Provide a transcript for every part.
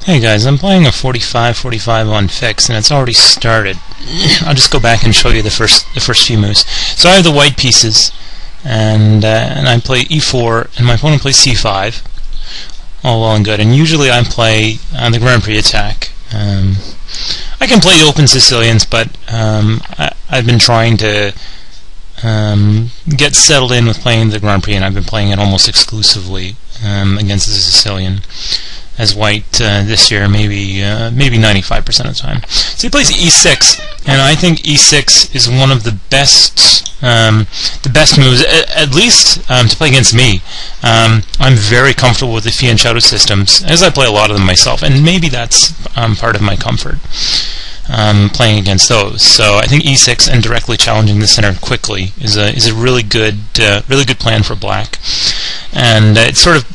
Hey guys, I'm playing a 45-45 on FICS, and it's already started. I'll just go back and show you the first few moves. So I have the white pieces, and I play e4, and my opponent plays c5. All well and good. And usually I play the Grand Prix attack. I can play the open Sicilians, but I've been trying to get settled in with playing the Grand Prix, and I've been playing it almost exclusively against the Sicilian as white this year, maybe 95% of the time. So he plays e6, and I think e6 is one of the best moves, at least to play against me. I'm very comfortable with the fianchetto systems, as I play a lot of them myself, and maybe that's part of my comfort, playing against those. So I think e6 and directly challenging the center quickly is a really good plan for black. And it sort of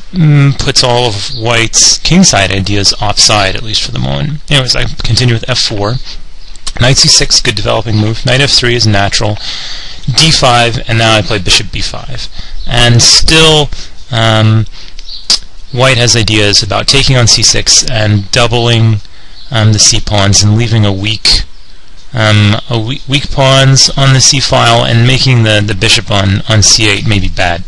puts all of white's kingside ideas offside, at least for the moment. Anyways, I continue with f4. Knight c6, good developing move. Knight f3 is natural. d5, and now I play bishop b5. And still, white has ideas about taking on c6 and doubling the c pawns and leaving a weak pawns on the c file and making the bishop on c8 maybe bad.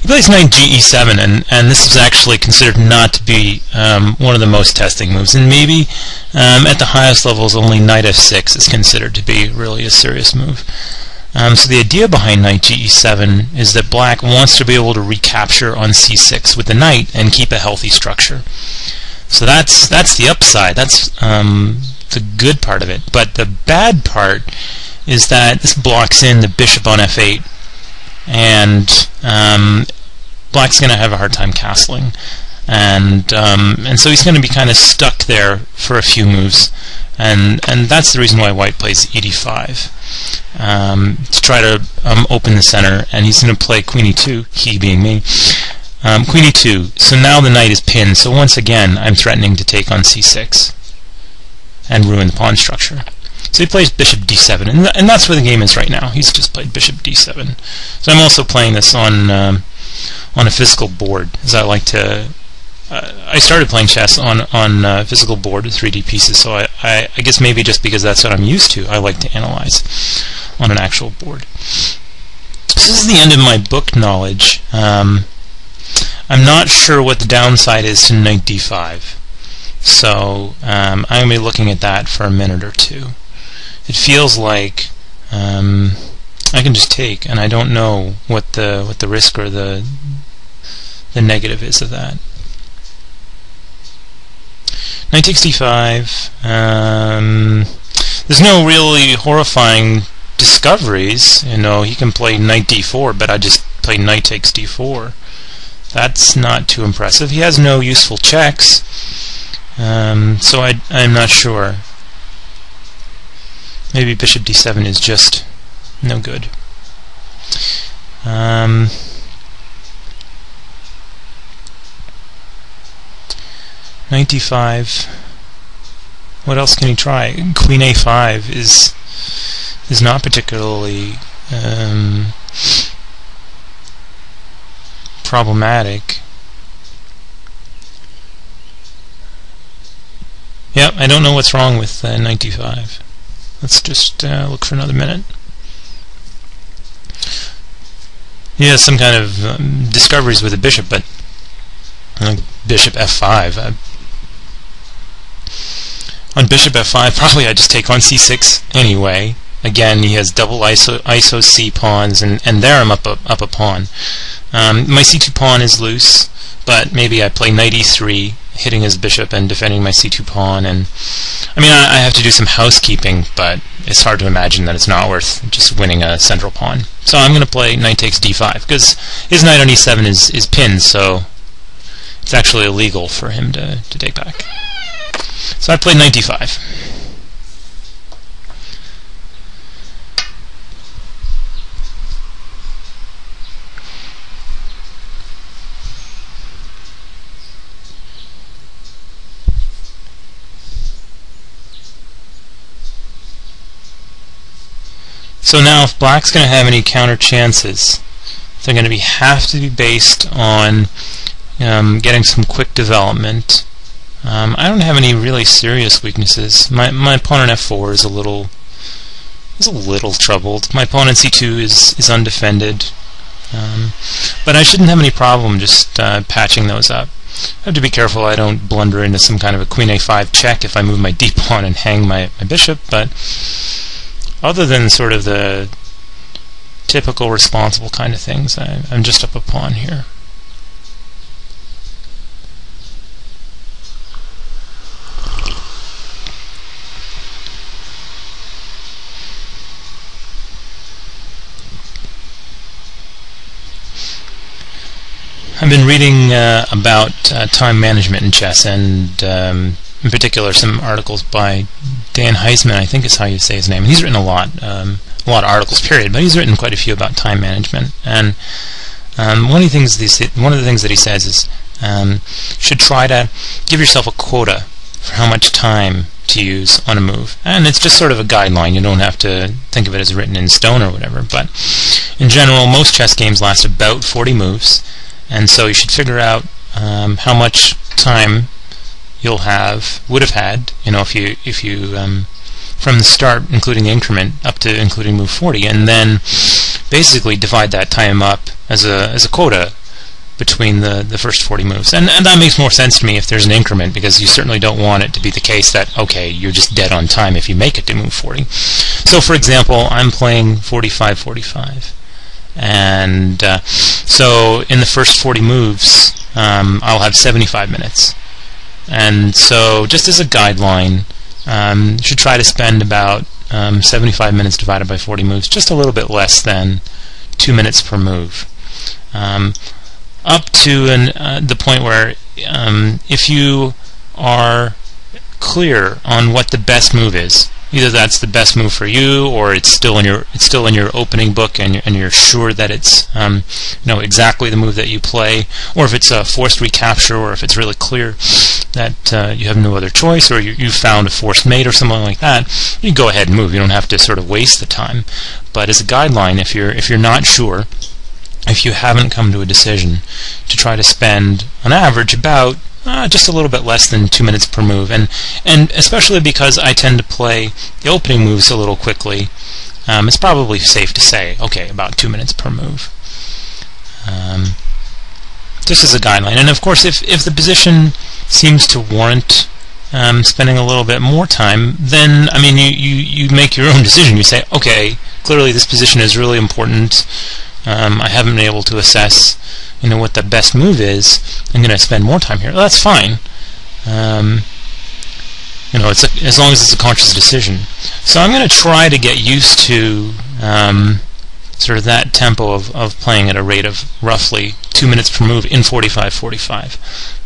He plays knight ge7, and this is actually considered not to be one of the most testing moves, and maybe at the highest levels only knight f6 is considered to be really a serious move. So the idea behind knight ge7 is that black wants to be able to recapture on c6 with the knight and keep a healthy structure. So that's the upside. That's the good part of it. But the bad part is that this blocks in the bishop on f8, and black's going to have a hard time castling, and so he's going to be kind of stuck there for a few moves, and that's the reason why white plays ed5 to try to open the center, and he's going to play queen e2, he being me. Queen e2, so now the knight is pinned, so once again I'm threatening to take on c6 and ruin the pawn structure. So he plays bishop d7, and that's where the game is right now. He's just played bishop d7. So I'm also playing this on a physical board, as I like to. I started playing chess on a physical board with 3D pieces, so I guess maybe just because that's what I'm used to, I like to analyze on an actual board. So this is the end of my book knowledge. I'm not sure what the downside is to knight d5, so I'm going to be looking at that for a minute or two. It feels like I can just take, and I don't know what the risk or the negative is of that. Knight takes d5. There's no really horrifying discoveries. You know, he can play knight d4, but I just play knight takes d4. That's not too impressive. He has no useful checks, so I'm not sure. Maybe bishop d7 is just no good. Knight d5. What else can he try? Queen a5 is not particularly problematic. Yep, I don't know what's wrong with knight d5. Let's just look for another minute. He has some kind of discoveries with the bishop, but bishop f5. On bishop f5, probably I just take on c6 anyway. Again, he has double iso c pawns, and there I'm up a pawn. My c2 pawn is loose, but maybe I play knight e3, hitting his bishop and defending my c2 pawn, and I mean I have to do some housekeeping, but it's hard to imagine that it's not worth just winning a central pawn. So I'm going to play knight takes d5 because his knight on e7 is pinned, so it's actually illegal for him to take back. So I play knight d5. So now if black's going to have any counter chances, they're going to have to be based on getting some quick development I don't have any really serious weaknesses. My pawn on f4 is a little troubled. My pawn on c2 is undefended, but I shouldn't have any problem just patching those up. I have to be careful I don't blunder into some kind of a queen a5 check if I move my d-pawn and hang my bishop, but other than sort of the typical responsible kind of things, I'm just up a pawn here. I've been reading about time management in chess, and in particular some articles by Dan Heisman, I think is how you say his name. And he's written a lot of articles, period, but he's written quite a few about time management. And one of the things that he says is should try to give yourself a quota for how much time to use on a move. And it's just sort of a guideline. You don't have to think of it as written in stone or whatever. But in general, most chess games last about 40 moves. And so you should figure out how much time would have had, if you from the start, including the increment, up to including move 40, and then basically divide that time up as a quota between the first 40 moves. And that makes more sense to me if there's an increment, because you certainly don't want it to be the case that, okay, you're just dead on time if you make it to move 40. So, for example, I'm playing 45-45. And so in the first 40 moves, I'll have 75 minutes. And so just as a guideline, you should try to spend about 75 minutes divided by 40 moves, just a little bit less than 2 minutes per move. Up to the point where if you are clear on what the best move is, either that's the best move for you, or it's still in your opening book, and you're sure that it's exactly the move that you play, or if it's a forced recapture, or if it's really clear that you have no other choice, or you found a forced mate or something like that, you can go ahead and move. You don't have to sort of waste the time. But as a guideline, if you're not sure, if you haven't come to a decision, to try to spend on average about just a little bit less than 2 minutes per move, and especially because I tend to play the opening moves a little quickly, it's probably safe to say, okay, about 2 minutes per move. Just as a guideline. And of course, if the position seems to warrant spending a little bit more time, then I mean you make your own decision. You say, okay, clearly this position is really important. I haven't been able to assess what the best move is. I'm going to spend more time here. Well, that's fine. It's as long as it's a conscious decision. So I'm going to try to get used to sort of that tempo of playing at a rate of roughly 2 minutes per move in 45-45.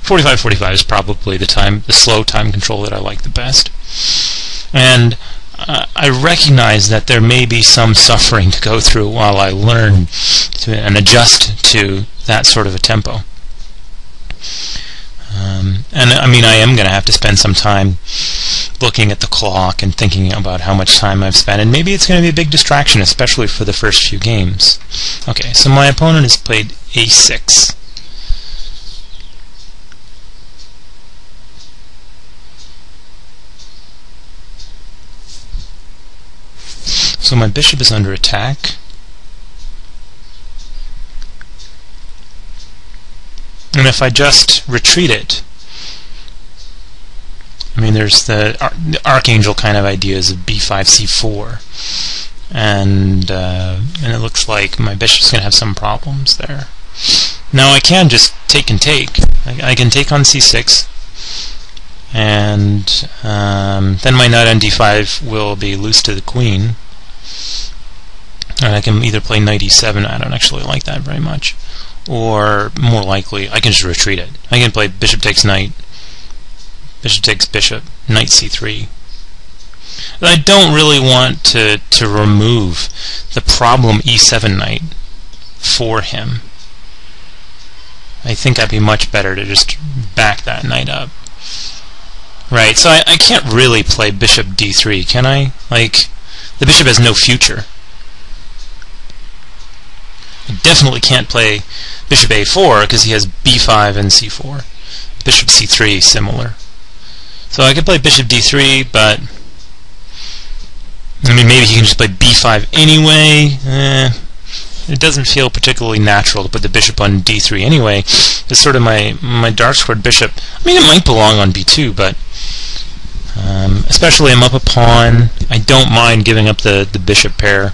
45-45 is probably the slow time control that I like the best. And I recognize that there may be some suffering to go through while I learn and adjust to that sort of a tempo. And I mean, I am going to have to spend some time looking at the clock and thinking about how much time I've spent, and maybe it's going to be a big distraction, especially for the first few games. Okay, so my opponent has played a6. So my bishop is under attack. And if I just retreat it, I mean, there's the archangel kind of ideas of b5, c4, and it looks like my bishop's going to have some problems there. Now I can just take and take. I can take on c6, and then my knight on d5 will be loose to the queen. And I can either play knight e7, I don't actually like that very much, or more likely, I can just retreat it. I can play bishop takes knight, bishop takes bishop, knight c3. But I don't really want to remove the problem e7 knight for him. I think I'd be much better to just back that knight up. Right, so I can't really play bishop d3, can I? Like, the bishop has no future. I definitely can't play bishop a4 because he has b5 and c4. Bishop c3 similar. So I could play bishop d3, but I mean, maybe he can just play b5 anyway. It doesn't feel particularly natural to put the bishop on d3 anyway. It's sort of my dark-squared bishop. I mean, it might belong on b2, but especially I'm up a pawn. I don't mind giving up the bishop pair.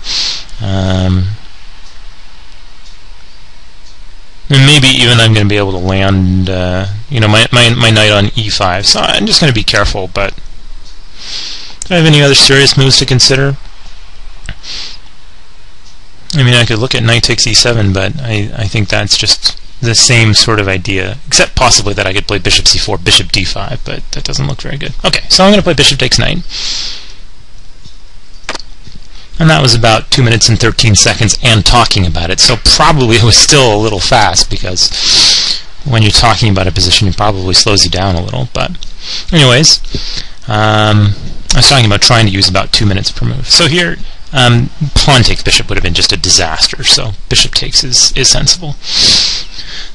And maybe even I'm going to be able to land, you know, my knight on e5. So I'm just going to be careful. But do I have any other serious moves to consider? I mean, I could look at knight takes e7, but I think that's just the same sort of idea, except possibly that I could play bishop c4, bishop d5, but that doesn't look very good. Okay, so I'm going to play bishop takes knight. And that was about 2 minutes and 13 seconds and talking about it, so probably it was still a little fast, because when you're talking about a position, it probably slows you down a little. But anyways, I was talking about trying to use about 2 minutes per move. So here, pawn takes bishop would have been just a disaster, so bishop takes is sensible.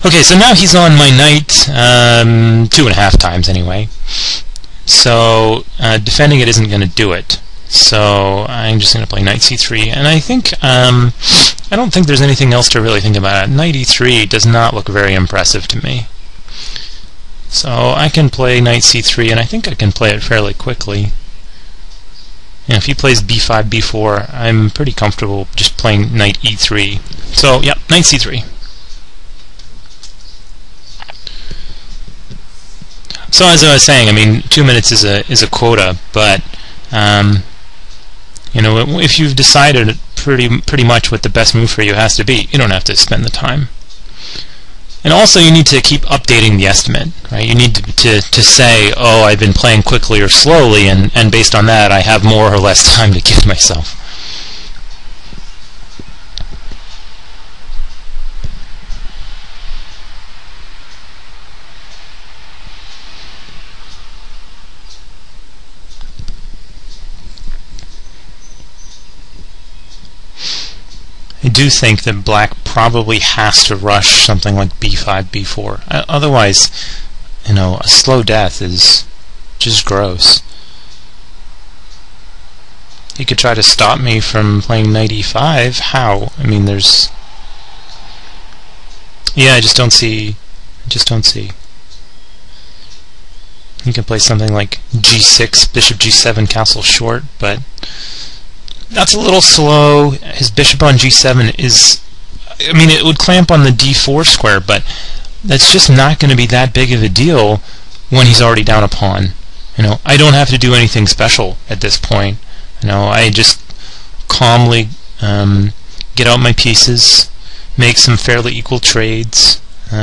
Okay, so now he's on my knight 2.5 times anyway. So defending it isn't going to do it. So I'm just going to play knight c3, and I think I don't think there's anything else to really think about. Knight e3 does not look very impressive to me. So I can play knight c3, and I think I can play it fairly quickly. And if he plays b5, b4, I'm pretty comfortable just playing knight e3. So yeah, knight c3. So as I was saying, I mean, 2 minutes is a quota, but you know, if you've decided pretty much what the best move for you has to be, you don't have to spend the time. And also, you need to keep updating the estimate, right? You need to say, oh, I've been playing quickly or slowly, and based on that, I have more or less time to give myself. I do think that black probably has to rush something like b5, b4. Otherwise, you know, a slow death is just gross. He could try to stop me from playing knight e5. How? I mean, there's... Yeah, I just don't see... He can play something like g6, bishop g7, castle short, but that's a little slow. His bishop on g7 is... I mean, it would clamp on the d4 square, but that's just not going to be that big of a deal when he's already down a pawn. You know, I don't have to do anything special at this point. You know, I just calmly get out my pieces, make some fairly equal trades. You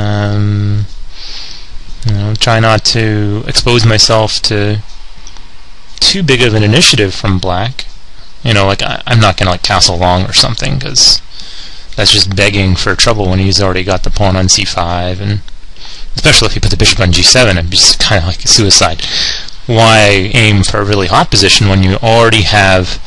know, try not to expose myself to too big of an initiative from black. You know, like I'm not going to like castle long or something, because that's just begging for trouble when he's already got the pawn on c5, and especially if you put the bishop on g7, it's just kind of like a suicide. Why aim for a really hot position when you already have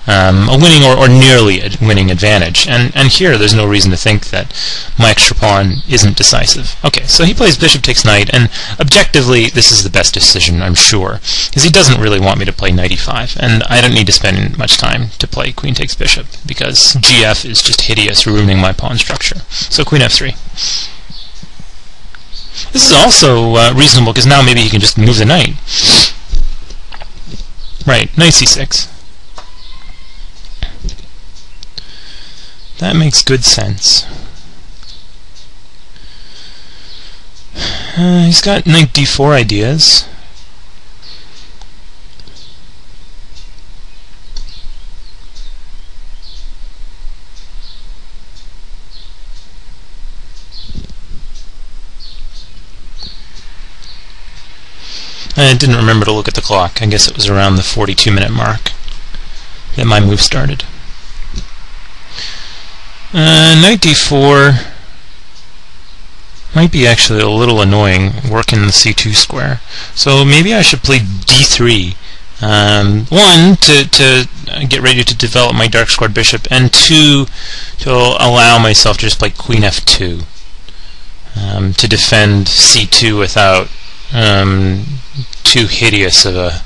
a winning or nearly a winning advantage? And here, there's no reason to think that my extra pawn isn't decisive. Okay, so he plays bishop takes knight, and objectively, this is the best decision, I'm sure, because he doesn't really want me to play knight e5, and I don't need to spend much time to play queen takes bishop, because gf is just hideous, ruining my pawn structure. So queen f3. This is also reasonable, because now maybe he can just move the knight. Right, knight c6. That makes good sense. He's got knight d4 ideas. I didn't remember to look at the clock. I guess it was around the 42-minute mark that my move started. Knight d4 might be actually a little annoying, working the c2 square. So maybe I should play d3. One, to get ready to develop my dark squared bishop, and two, to allow myself to just play queen f2 to defend c2 without too hideous of a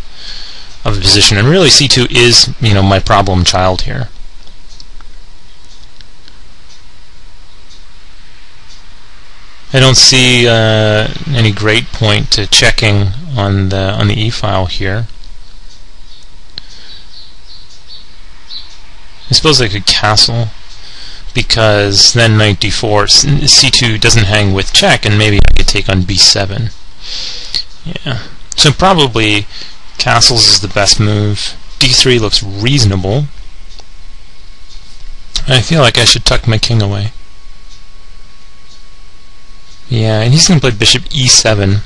position, and really c2 is, you know, my problem child here. I don't see any great point to checking on the e file here. I suppose I could castle, because then knight d4, c2 doesn't hang with check, and maybe I could take on b7. Yeah, so probably castles is the best move. d3 looks reasonable. I feel like I should tuck my king away. Yeah, and he's going to play bishop e7.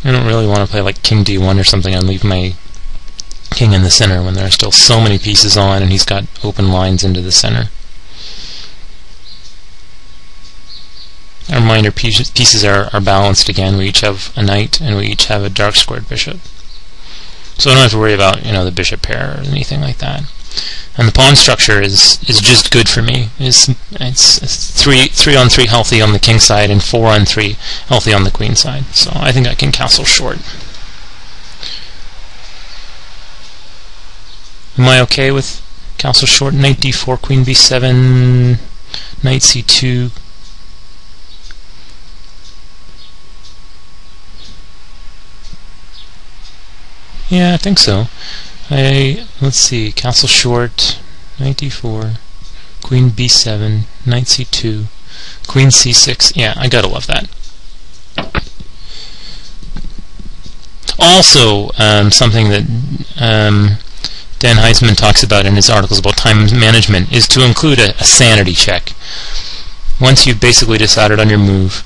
I don't really want to play like king d1 or something and leave my king in the center when there are still so many pieces on and he's got open lines into the center. Our minor pieces are balanced again. We each have a knight and we each have a dark squared bishop. So I don't have to worry about, you know, the bishop pair or anything like that. And the pawn structure is just good for me. It's 3-on-3 healthy on the king side and 4-on-3 healthy on the queen side. So I think I can castle short. Am I okay with castle short? Knight d4, queen b7, knight c2. Yeah, I think so. Let's see, castle short, knight d4, queen b7, knight c2, queen c6. Yeah, I gotta love that. Also, something that Dan Heisman talks about in his articles about time management is to include a sanity check. Once you've basically decided on your move,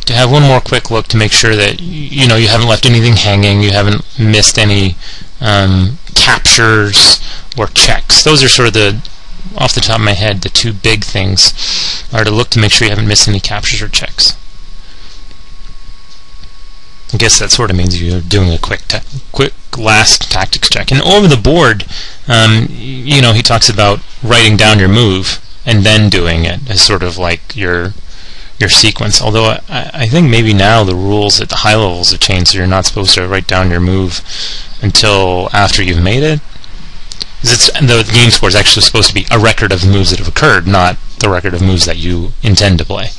to have one more quick look to make sure that you know you haven't left anything hanging, you haven't missed any captures or checks. Those are sort of the, off the top of my head, the two big things are to look to make sure you haven't missed any captures or checks. I guess that sort of means you're doing a quick last tactics check. And over the board, you know, he talks about writing down your move and then doing it as sort of like your sequence. Although I think maybe now the rules at the high levels have changed, so you're not supposed to write down your move until after you've made it. The game score is actually supposed to be a record of moves that have occurred, not the record of moves that you intend to play.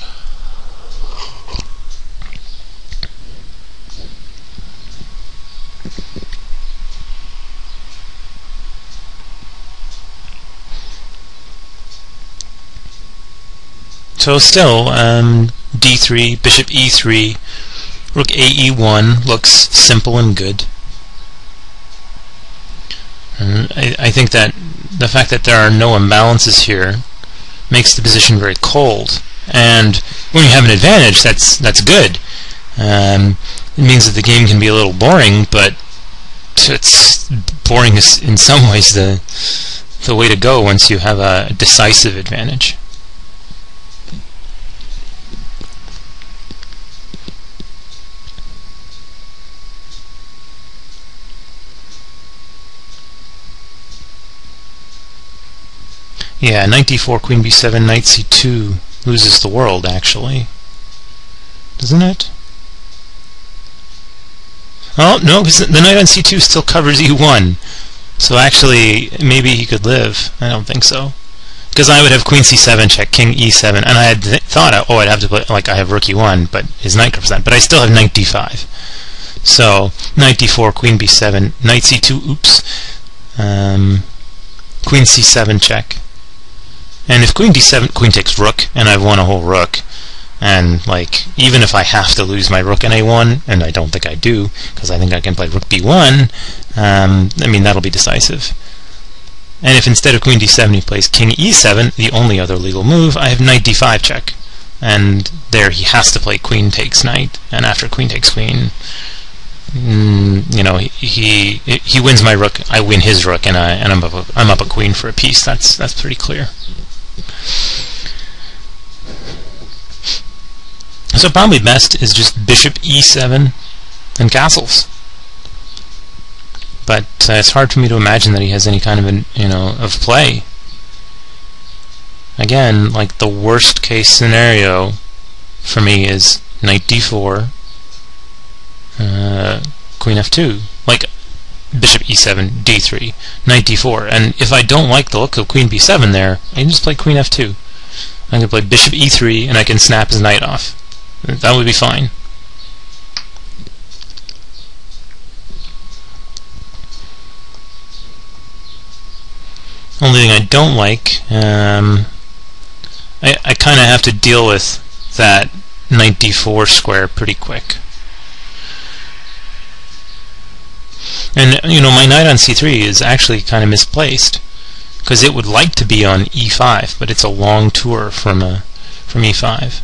So still, d3, bishop e3, rook ae1 looks simple and good. And I think that the fact that there are no imbalances here makes the position very cold. And when you have an advantage, that's good. It means that the game can be a little boring, but it's boring is in some ways the way to go once you have a decisive advantage. Yeah, knight d4, queen b7, knight c2 loses the world, actually. Doesn't it? Oh, no, because the knight on c2 still covers e1. So actually, maybe he could live. I don't think so. Because I would have queen c7 check, king e7, and I had thought, oh, I'd have to play, like, I have rook e1, but his knight covers that. But I still have knight d5. So, knight d4, queen b7, knight c2, oops. Queen c7 check. And if queen d7, queen takes rook, and I've won a whole rook, and like even if I have to lose my rook in a1, and I don't think I do, because I think I can play rook b1, I mean that'll be decisive. And if instead of queen d7 he plays king e7, the only other legal move, I have knight d5 check, and there he has to play queen takes knight, and after queen takes queen, you know, he wins my rook, I win his rook, and I'm up a queen for a piece. That's pretty clear. So probably best is just bishop e7 and castles. But it's hard for me to imagine that he has any kind of of play. Again, like the worst case scenario for me is knight d4, queen f2, like bishop e7, d3, knight d4. And if I don't like the look of queen b7 there, I can just play queen f2. I can play bishop e3, and I can snap his knight off. That would be fine. Only thing I don't like, I kind of have to deal with that knight d4 square pretty quick. And you know, my knight on c3 is actually kind of misplaced, because it would like to be on e5, but it's a long tour from e5.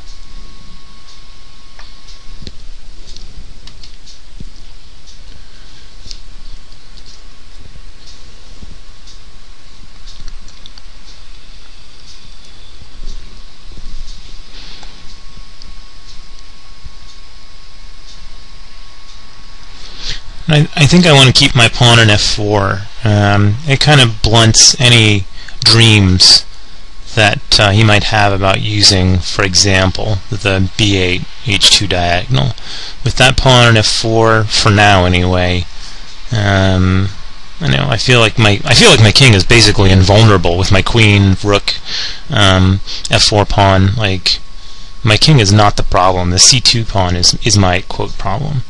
I think I want to keep my pawn on f4. It kind of blunts any dreams that he might have about using, for example, the b8 h2 diagonal. With that pawn on f4, for now anyway, I feel like my king is basically invulnerable with my queen, rook, f4 pawn. Like, my king is not the problem. The c2 pawn is my quote problem.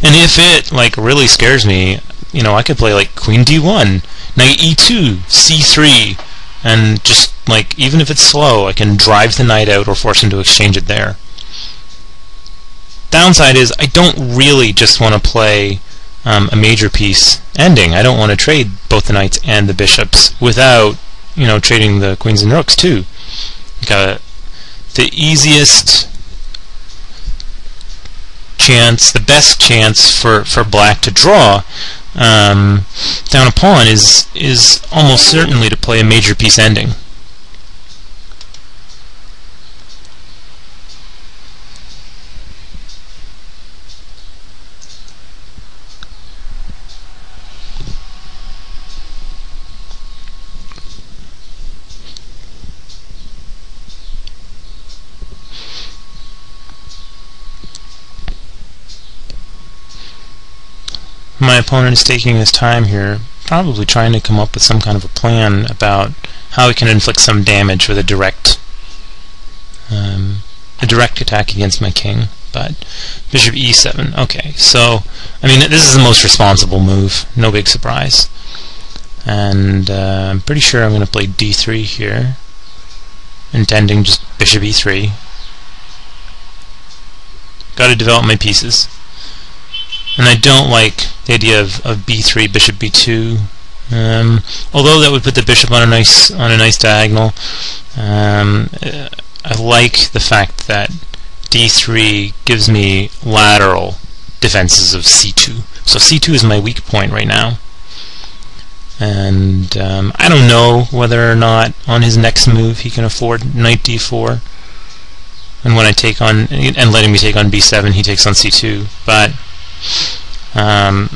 And if it like really scares me, you know, I could play like queen d1, knight e2, c3, and just like, even if it's slow, I can drive the knight out or force him to exchange it there. Downside is I don't really just want to play a major piece ending. I don't want to trade both the knights and the bishops without, you know, trading the queens and rooks too. The easiest chance, the best chance for black to draw down a pawn is almost certainly to play a major piece ending. My opponent is taking his time here, probably trying to come up with some kind of a plan about how he can inflict some damage with a direct attack against my king. But bishop e7. Okay, so I mean, this is the most responsible move. No big surprise. And I'm pretty sure I'm going to play d3 here, intending just bishop e3. Got to develop my pieces. And I don't like the idea of b3, bishop b2. Although that would put the bishop on a nice diagonal. I like the fact that d3 gives me lateral defenses of c2. So c2 is my weak point right now. And I don't know whether or not on his next move he can afford knight d4. And when I take on, and letting me take on b7, he takes on c2. But I'm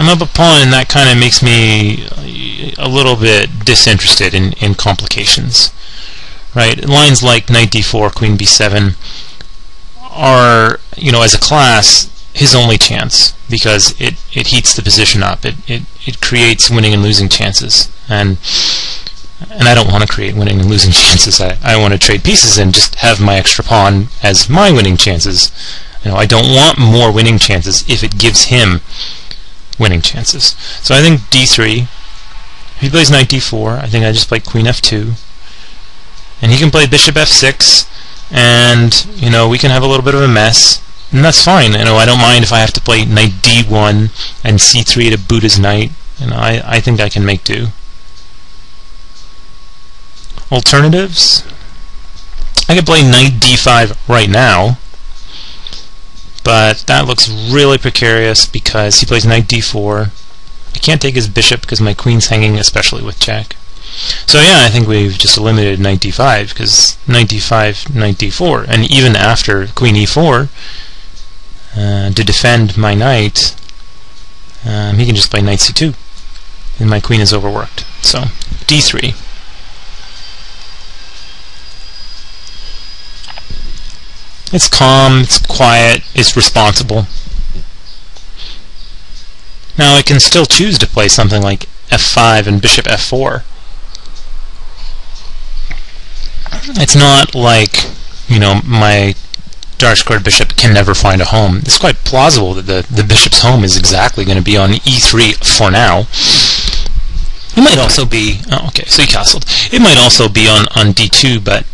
up a pawn, and that kind of makes me a little bit disinterested in complications. Right? Lines like knight d4, queen b7 are, you know, as a class, his only chance, because it heats the position up. It creates winning and losing chances, and I don't want to create winning and losing chances. I want to trade pieces and just have my extra pawn as my winning chances. You know, I don't want more winning chances if it gives him winning chances. So I think d3. If he plays knight d4, I think I just play queen f2, and he can play bishop f6, and you know, we can have a little bit of a mess, and that's fine. You know, I don't mind if I have to play knight d1 and c3 to boot his knight. You know, I think I can make do. Alternatives: I could play knight d5 right now, but that looks really precarious because he plays knight d4. I can't take his bishop because my queen's hanging, especially with check. So yeah, I think we've just eliminated knight d5, because knight d5, knight d4, and even after queen e4, to defend my knight, he can just play knight c2, and my queen is overworked. So d3. It's calm, it's quiet, it's responsible. Now I can still choose to play something like f5 and bishop f4. It's not like, you know, my dark-squared bishop can never find a home. It's quite plausible that the bishop's home is exactly going to be on e3 for now. It might also be, oh, okay, so he castled. It might also be on d2, but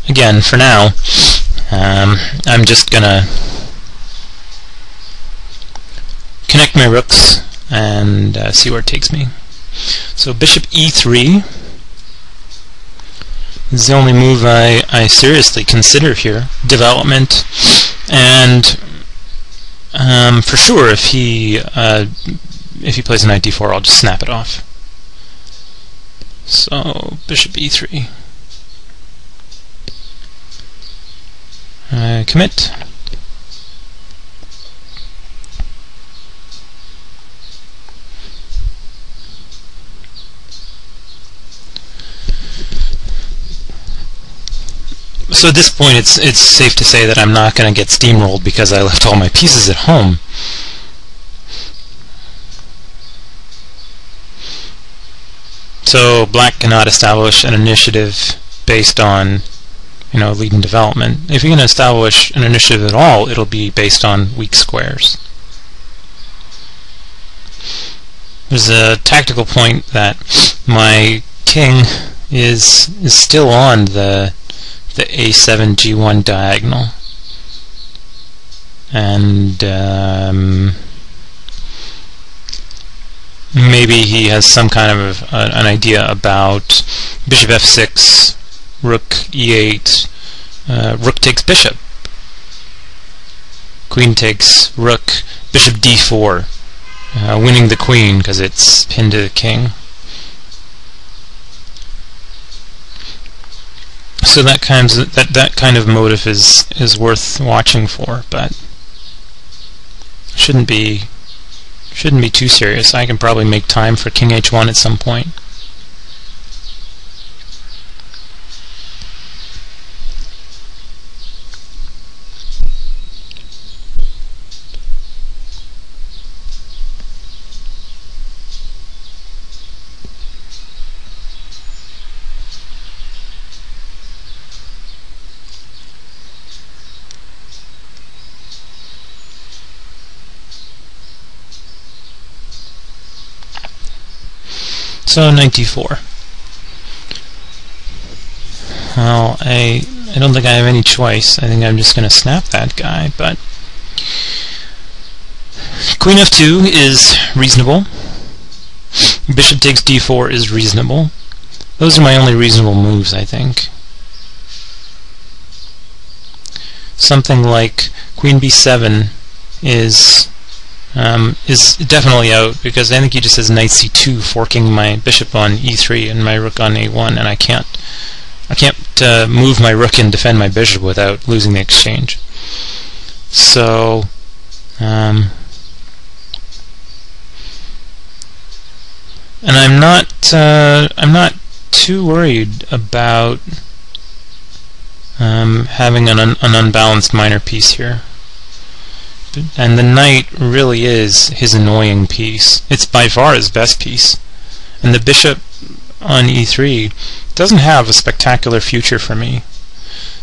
again, for now, I'm just going to connect my rooks and see where it takes me. So bishop e3 is the only move I seriously consider here. Development, and for sure if he plays knight d4, I'll just snap it off. So bishop e3. Commit. So at this point, it's safe to say that I'm not going to get steamrolled because I left all my pieces at home. So black cannot establish an initiative based on, you know, lead and development. If you're going to establish an initiative at all, it'll be based on weak squares. There's a tactical point that my king is still on the a7 g1 diagonal, and maybe he has some kind of an idea about bishop f6, rook e8, rook takes bishop, queen takes rook, bishop d4, winning the queen because it's pinned to the king. So that kind of motive is worth watching for, but shouldn't be too serious. I can probably make time for king h1 at some point. So knight d4. Well, I don't think I have any choice. I think I'm just going to snap that guy, but queen f2 is reasonable. Bishop takes d4 is reasonable. Those are my only reasonable moves, I think. Something like queen b7 is definitely out, because I think he just has knight c2 forking my bishop on e3 and my rook on a1, and I can't move my rook and defend my bishop without losing the exchange. So and I'm not too worried about having an unbalanced minor piece here. And the knight really is his annoying piece. It's by far his best piece. And the bishop on e3 doesn't have a spectacular future for me.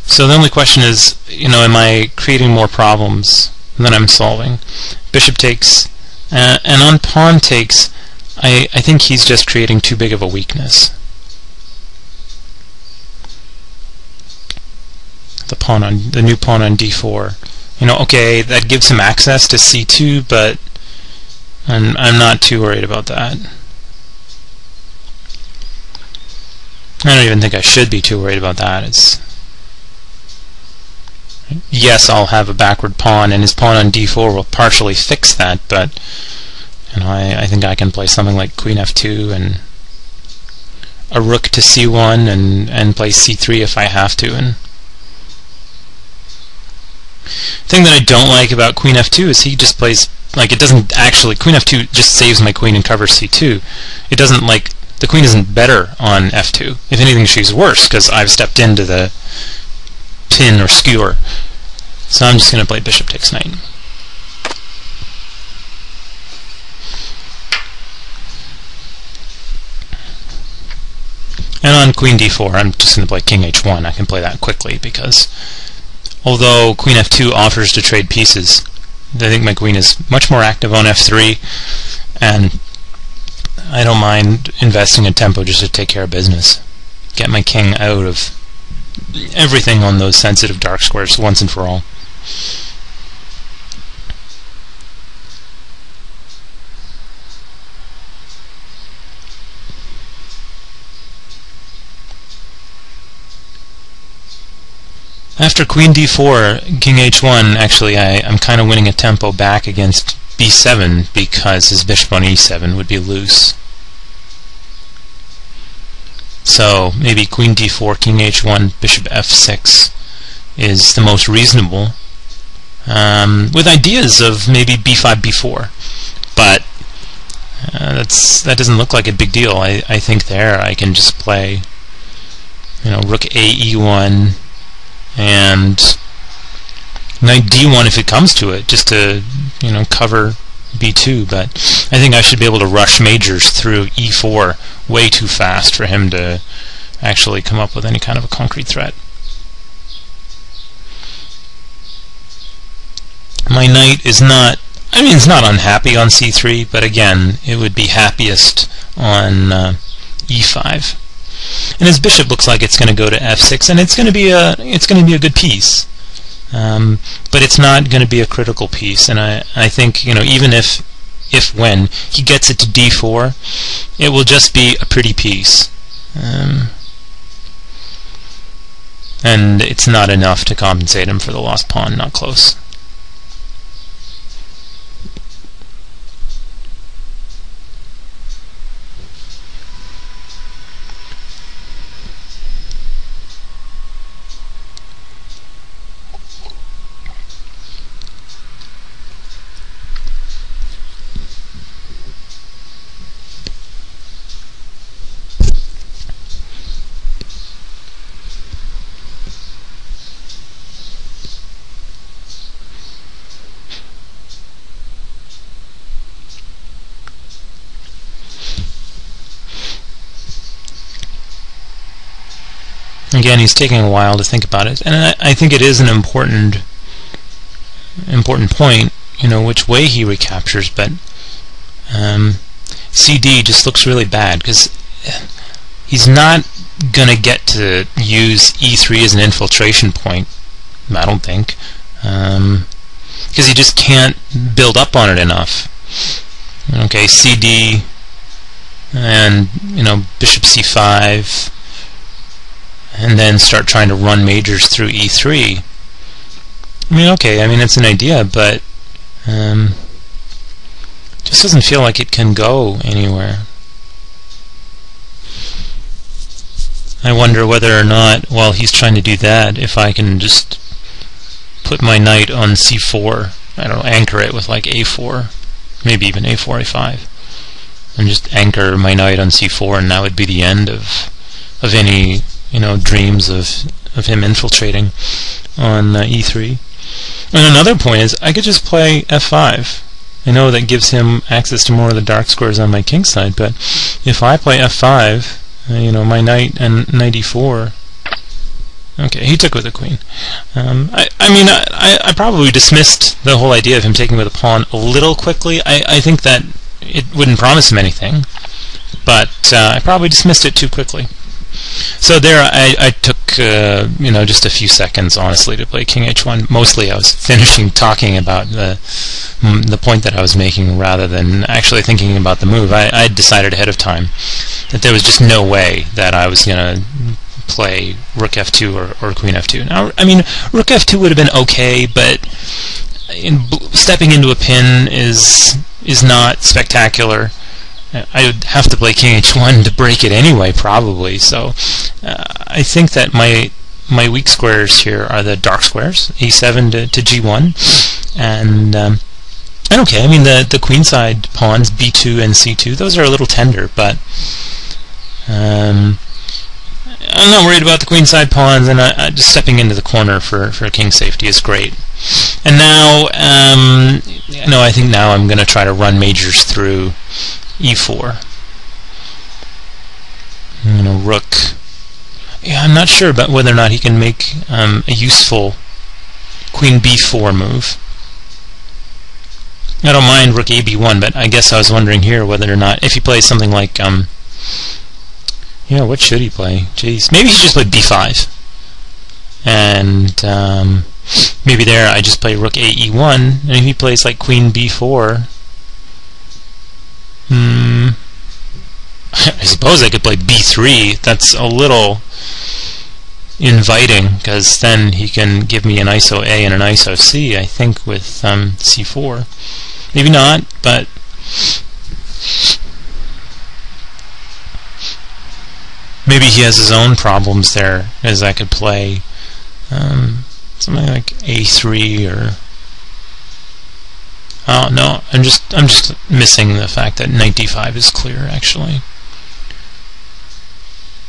So the only question is, you know, am I creating more problems than I'm solving? Bishop takes, and on pawn takes, I think he's just creating too big of a weakness. The new pawn on d4. You know, okay, that gives him access to c2, but I'm not too worried about that. I don't even think I should be too worried about that. Yes, I'll have a backward pawn, and his pawn on d4 will partially fix that, but you know, I think I can play something like queen f2 and a rook to c1 and play c3 if I have to. And the thing that I don't like about queen f2 is he just plays, like, it doesn't actually, queen f2 just saves my queen and covers c2. It doesn't, like, the queen isn't better on f2. If anything, she's worse because I've stepped into the pin or skewer. So I'm just going to play bishop takes knight. on queen d4, I'm just going to play king h1. I can play that quickly because although queen f2 offers to trade pieces, I think my queen is much more active on f3, and I don't mind investing in tempo just to take care of business. Get my king out of everything on those sensitive dark squares once and for all. After queen d4, king h1, actually I'm kind of winning a tempo back against b7 because his bishop on e7 would be loose. So maybe queen d4, king h1, bishop f6 is the most reasonable, with ideas of maybe b5, b4. But that doesn't look like a big deal. I think there I can just play, rook a e1 and knight d1 if it comes to it, just to cover b2. But I think I should be able to rush majors through e4 way too fast for him to actually come up with any kind of a concrete threat. My knight is not, it's not unhappy on c3, but again, it would be happiest on e5. And his bishop looks like it's going to go to f6, and it's going to be a good piece, but it's not going to be a critical piece. And I think even if when he gets it to d4, it will just be a pretty piece, and it's not enough to compensate him for the lost pawn. Not close. Again, he's taking a while to think about it, and I think it is an important point, which way he recaptures. But CD just looks really bad because he's not gonna get to use e3 as an infiltration point, I don't think, because he just can't build up on it enough. Okay, CD, and bishop c5. And then start trying to run majors through e3. Okay, it's an idea, but just doesn't feel like it can go anywhere. I wonder whether or not, while he's trying to do that, if I can just put my knight on c4, I don't know, anchor it with like a4, maybe even a4, a5, and just anchor my knight on c4, and that would be the end of any dreams of him infiltrating on e3. And another point is I could just play f5. I know that gives him access to more of the dark squares on my king side, but if I play f5, my knight and knight e4. Okay, he took with the queen. I probably dismissed the whole idea of him taking with a pawn a little quickly. I think that it wouldn't promise him anything, but I probably dismissed it too quickly. So there, I took just a few seconds, honestly, to play king h1. Mostly, I was finishing talking about the point that I was making, rather than actually thinking about the move. I decided ahead of time that there was just no way that I was going to play rook f2 or queen f2. Now, rook f2 would have been okay, but stepping into a pin is not spectacular. I would have to play king h1 to break it anyway, probably. So I think that my weak squares here are the dark squares, e7 to g1, and okay. The queenside pawns b2 and c2, those are a little tender, but I'm not worried about the queenside pawns, and just stepping into the corner for king safety is great. And now, I think now I'm going to try to run majors through e4. Rook yeah, I'm not sure about whether or not he can make a useful queen b4 move. I don't mind rook ab1, but I guess I was wondering here whether or not if he plays something like yeah, what should he play? Jeez, maybe he just played b5, and maybe there I just play rook ae1, and if he plays like queen b4, I suppose I could play b3. That's a little inviting, because then he can give me an ISO A and an ISO C, I think, with c4. Maybe not, but maybe he has his own problems there, as I could play something like a3 or... Oh no, I'm just missing the fact that knight d5 is clear, actually.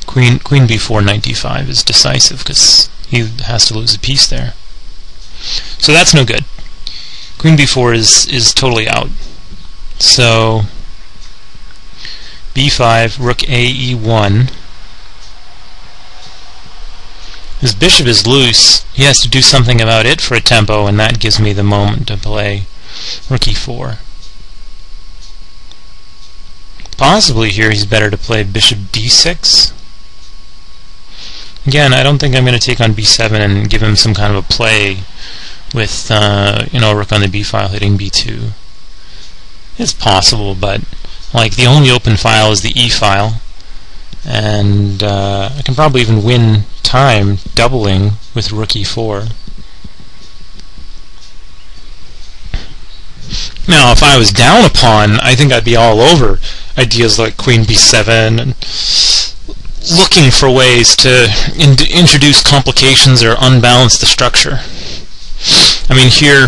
Queen b4, knight d5 is decisive because he has to lose a piece there. So that's no good. Queen b4 is totally out. So b5, rook ae1. His bishop is loose. He has to do something about it for a tempo, and that gives me the moment to play rook e4. Possibly here he's better to play bishop d6. Again, I don't think I'm going to take on b7 and give him some kind of a play with rook on the b file hitting b2. It's possible, but like the only open file is the e file, and I can probably even win time doubling with rook e4. Now, if I was down a pawn, I think I'd be all over ideas like queen b7 and looking for ways to introduce complications or unbalance the structure. I mean, here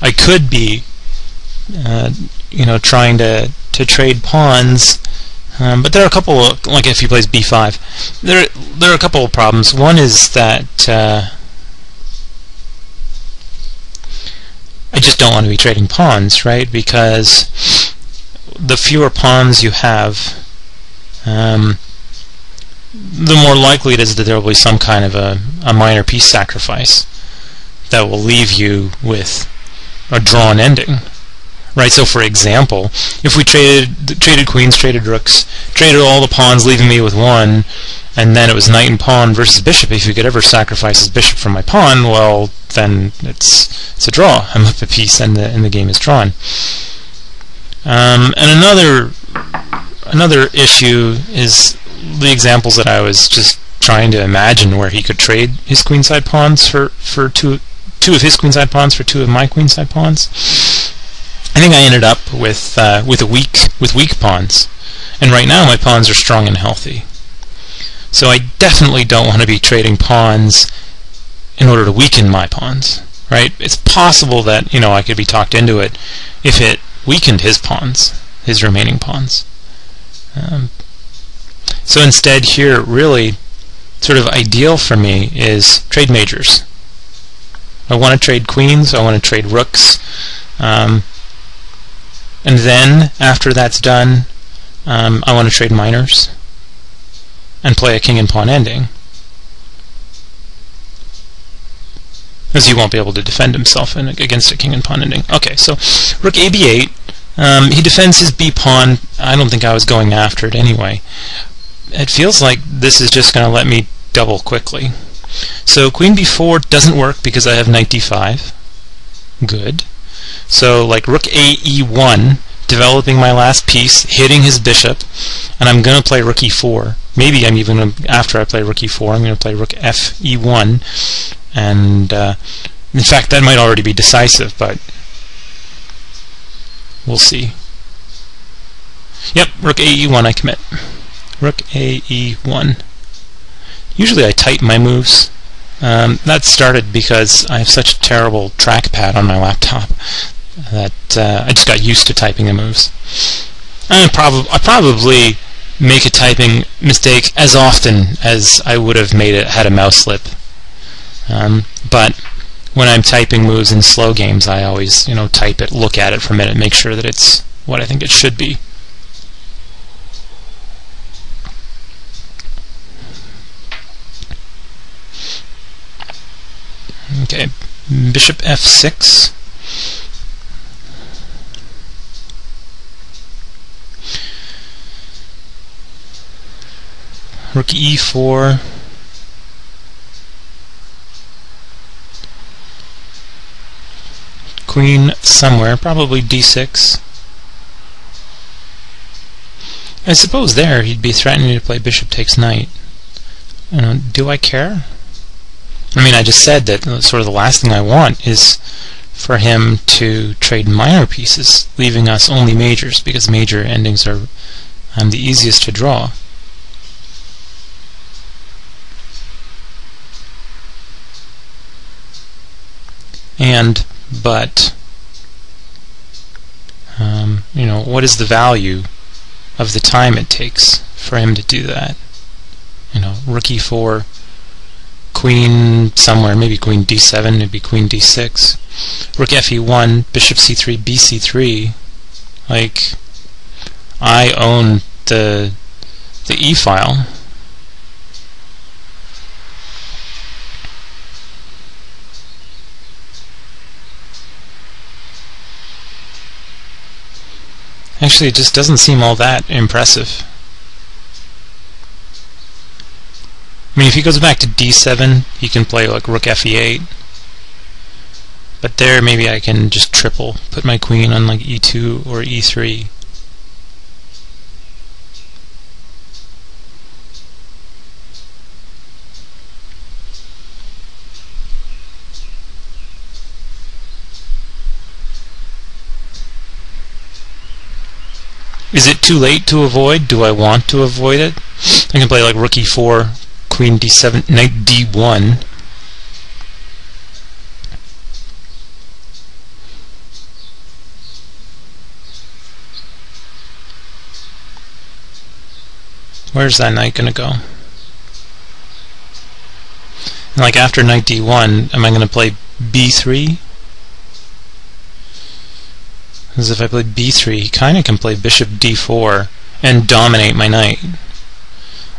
I could be, trying to trade pawns, but there are a couple of, like if he plays b5, there are a couple of problems. One is that I just don't want to be trading pawns, right? Because the fewer pawns you have, the more likely it is that there will be some kind of a minor piece sacrifice that will leave you with a drawn ending, right? So, for example, if we traded queens, traded rooks, traded all the pawns, leaving me with one, and then it was knight and pawn versus bishop, if you could ever sacrifice his bishop for my pawn, well, then it's a draw. I'm up a piece, and the game is drawn. And another issue is the examples that I was just trying to imagine, where he could trade his queenside pawns for two of his queenside pawns for two of my queenside pawns. I think I ended up with weak pawns, and right now my pawns are strong and healthy. So I definitely don't want to be trading pawns in order to weaken my pawns, right? It's possible that I could be talked into it if it weakened his pawns, his remaining pawns. So instead here, really sort of ideal for me is trade majors. I want to trade queens, I want to trade rooks, and then after that's done, I want to trade minors and play a king and pawn ending, as he won't be able to defend himself against a king and pawn ending. Okay, so rook ab8, he defends his b pawn. I don't think I was going after it anyway. It feels like this is just going to let me double quickly. So queen b4 doesn't work because I have knight d5. Good. So like rook ae1, developing my last piece, hitting his bishop, and I'm going to play rook e4. Maybe I'm even, after I play rook e4, I'm going to play rook fe1, and in fact that might already be decisive, but we'll see. Yep, rook ae1 I commit. Rook ae1. Usually I type my moves. That started because I have such a terrible trackpad on my laptop that I just got used to typing the moves. I probably make a typing mistake as often as I would have had a mouse slip. But when I'm typing moves in slow games, I always type it, look at it for a minute, make sure that it's what I think it should be. bishop f6. Rook e4. Queen somewhere, probably d6. I suppose there he'd be threatening to play bishop takes knight. Do I care? I mean, I just said that sort of the last thing I want is for him to trade minor pieces, leaving us only majors, because major endings are the easiest to draw. But what is the value of the time it takes for him to do that? Rook e4, queen somewhere, maybe queen d7, maybe queen d6, rook fe1, bishop c3, bc3. Like, I own the e-file. Actually, it just doesn't seem all that impressive. I mean, if he goes back to d7, he can play like rook fe8. But there, maybe I can just triple, put my queen on like e2 or e3. Is it too late to avoid? Do I want to avoid it? I can play like rook e4, queen d7, knight d1. Where's that knight going to go? And like after knight d1, am I going to play b3? Because if I play b3, he kind of can play bishop d4 and dominate my knight.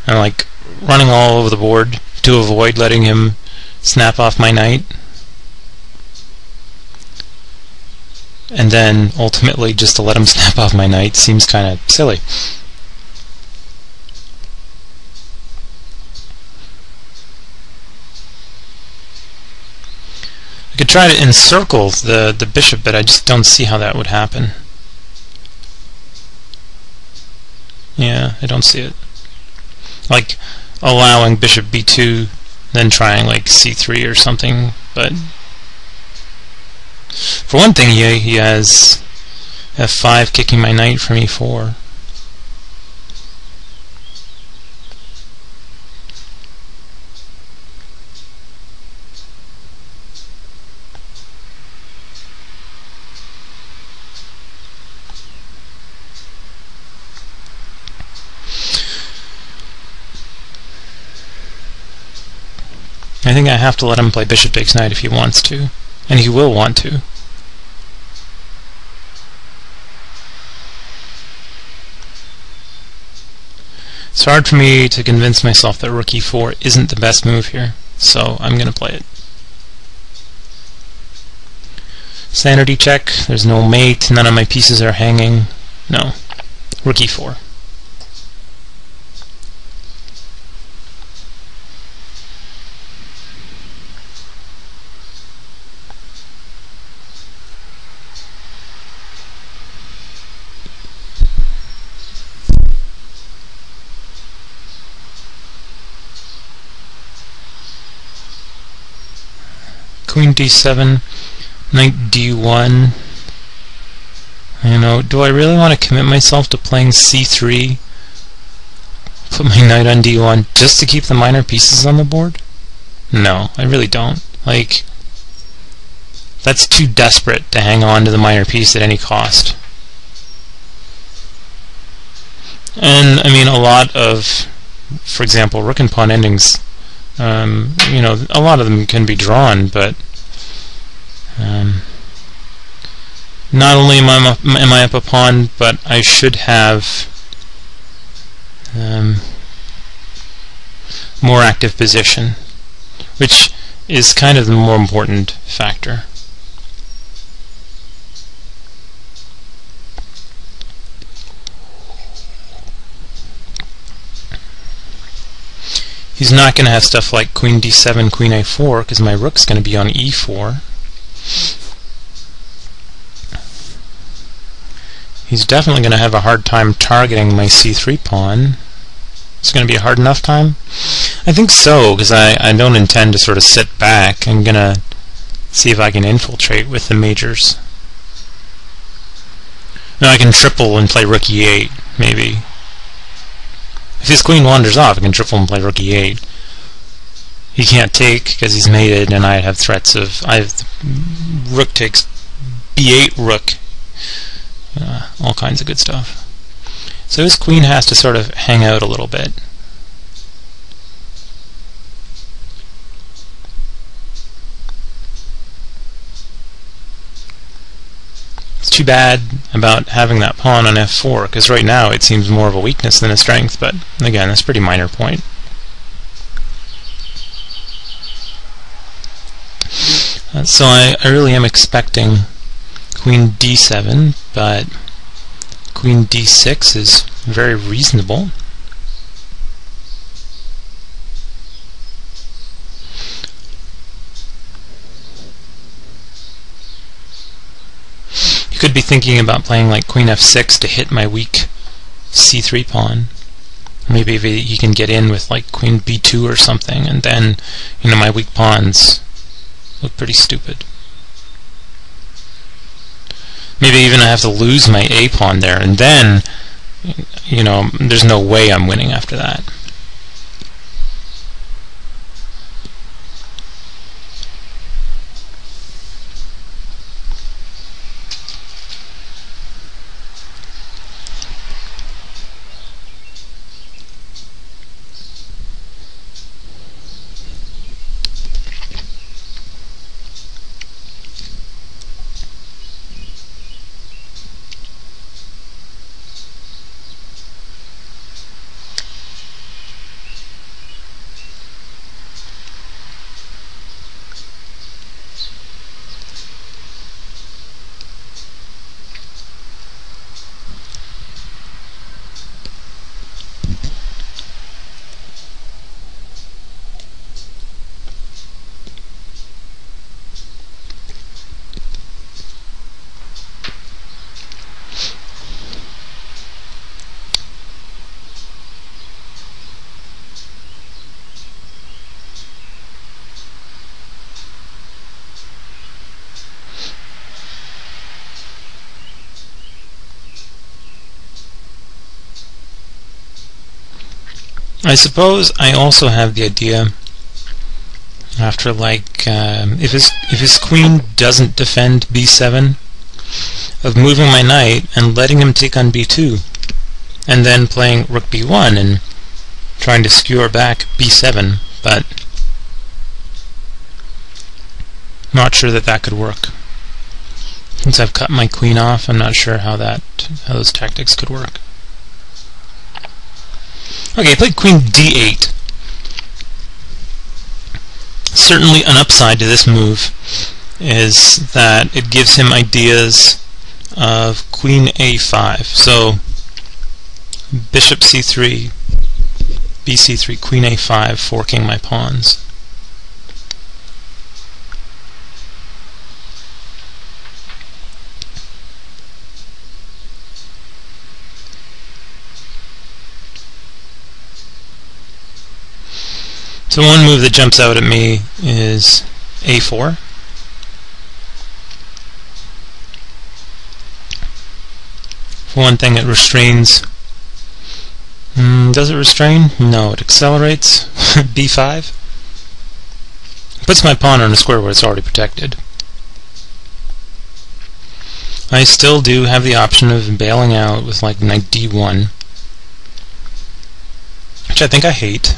I'm like running all over the board to avoid letting him snap off my knight. And then ultimately just to let him snap off my knight seems kind of silly. I could try to encircle the bishop, but I just don't see how that would happen. Yeah, I don't see it. Like allowing bishop b2, then trying like c3 or something, but for one thing, he has f5 kicking my knight from e4. I think I have to let him play bishop takes knight if he wants to, and he will want to. It's hard for me to convince myself that rook e4 isn't the best move here, so I'm going to play it. Sanity check, there's no mate, none of my pieces are hanging. No. Rook e4. Queen d7, knight d1. Do I really want to commit myself to playing c3? Put my knight on d1 just to keep the minor pieces on the board? No, I really don't. Like, that's too desperate to hang on to the minor piece at any cost. And, I mean, a lot of, for example, rook and pawn endings, a lot of them can be drawn, but not only am I up a pawn, but I should have more active position, which is kind of the more important factor. He's not going to have stuff like queen d7, queen a4, because my rook's going to be on e4. He's definitely going to have a hard time targeting my c3 pawn. It's going to be a hard enough time? I think so, because I don't intend to sort of sit back. I'm going to see if I can infiltrate with the majors. Now I can triple and play rook e8, maybe. If his queen wanders off, I can triple and play rook e8. He can't take because he's mated, and I have threats of rook takes b8 rook, all kinds of good stuff. So his queen has to sort of hang out a little bit. It's too bad about having that pawn on f4, because right now it seems more of a weakness than a strength, but again, that's a pretty minor point. So I really am expecting queen d7, but queen d6 is very reasonable. You could be thinking about playing like queen f6 to hit my weak c3 pawn. Maybe if he can get in with like queen b2 or something, and then, you know, my weak pawns look pretty stupid. Maybe even I have to lose my a pawn there, and then, you know, there's no way I'm winning after that. I suppose I also have the idea, after like if his queen doesn't defend b7, of moving my knight and letting him take on b2, and then playing rook b1 and trying to skewer back b7, but not sure that that could work. Since I've cut my queen off, I'm not sure how those tactics could work. Okay, I played queen d8. Certainly an upside to this move is that it gives him ideas of queen a5. So bishop c3, bc3, queen a5, forking my pawns. So one move that jumps out at me is a4. For one thing, it restrains. Does it restrain? No, it accelerates. b5. Puts my pawn on a square where it's already protected. I still do have the option of bailing out with like knight d1, which I think I hate.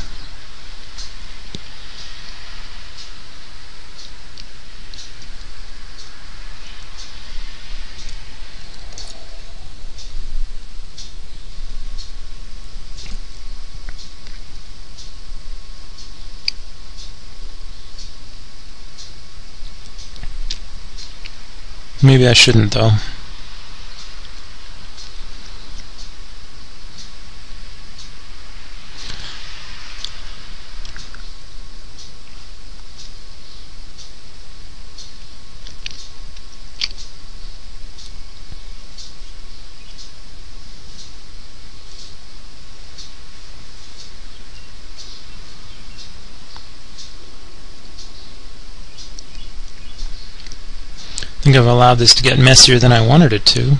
Maybe I shouldn't, though. I think I've allowed this to get messier than I wanted it to.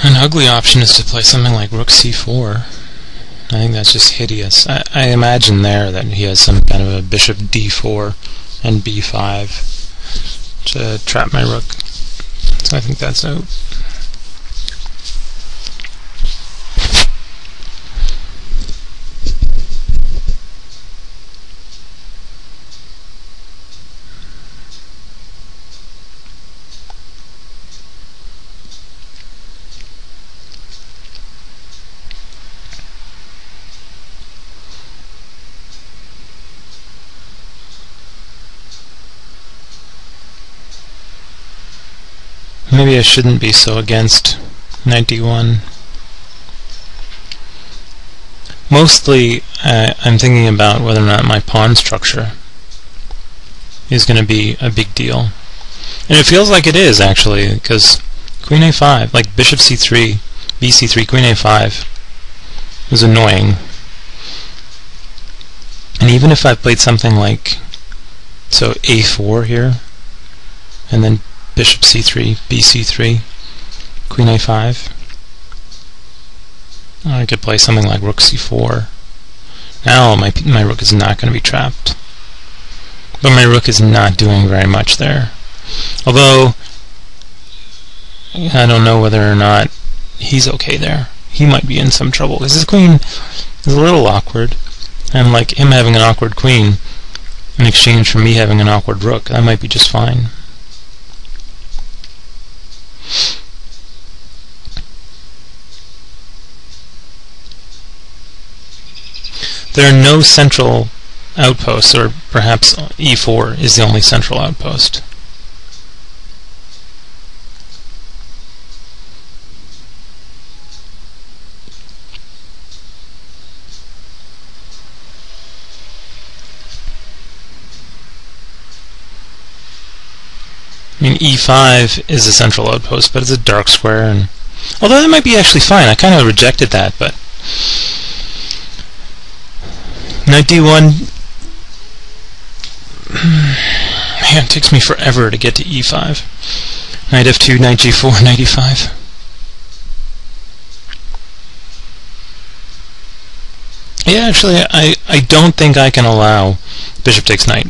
An ugly option is to play something like rook c4. I think that's just hideous. I imagine there that he has some kind of a bishop d4 and b5 to trap my rook. So I think that's out. Maybe I shouldn't be so against knight d1. Mostly, I'm thinking about whether or not my pawn structure is going to be a big deal. And it feels like it is, actually, because queen a5, like bishop c3, bc3, queen a5 is annoying. And even if I played something like, so a4 here, and then bishop c3, bc3, queen a5. I could play something like rook c4. Now my rook is not going to be trapped. But my rook is not doing very much there. Although, I don't know whether or not he's okay there. He might be in some trouble, because his queen is a little awkward. And like him having an awkward queen in exchange for me having an awkward rook, that might be just fine. There are no central outposts, or perhaps e4 is the only central outpost. I mean, e5 is a central outpost, but it's a dark square, and although that might be actually fine, I kind of rejected that, but knight d1, man, it takes me forever to get to e5. Knight f2, knight g4, knight e5. Yeah, actually, I don't think I can allow bishop takes knight.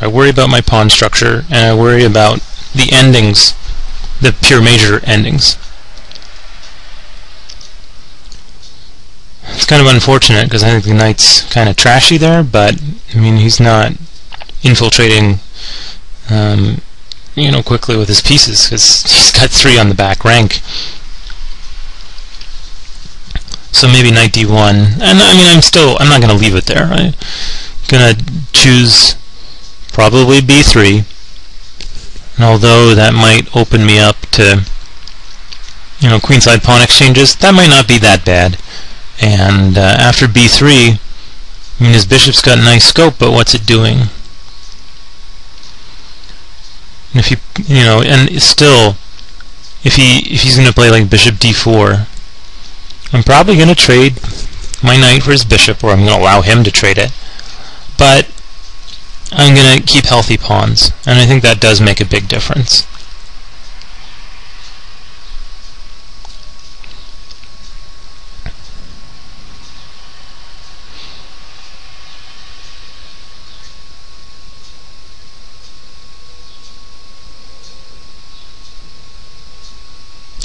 I worry about my pawn structure, and I worry about the endings, the pure major endings. It's kind of unfortunate, because I think the knight's kind of trashy there, but, I mean, he's not infiltrating, quickly with his pieces, because he's got 3 on the back rank. So maybe knight d1, and I mean, I'm not going to leave it there. I'm going to choose probably b3, and although that might open me up to, queenside pawn exchanges, that might not be that bad. And after b3, I mean, his bishop's got nice scope, but what's it doing? And if and still, if he's going to play like bishop d4, I'm probably going to trade my knight for his bishop, or I'm going to allow him to trade it. But I'm going to keep healthy pawns, and I think that does make a big difference.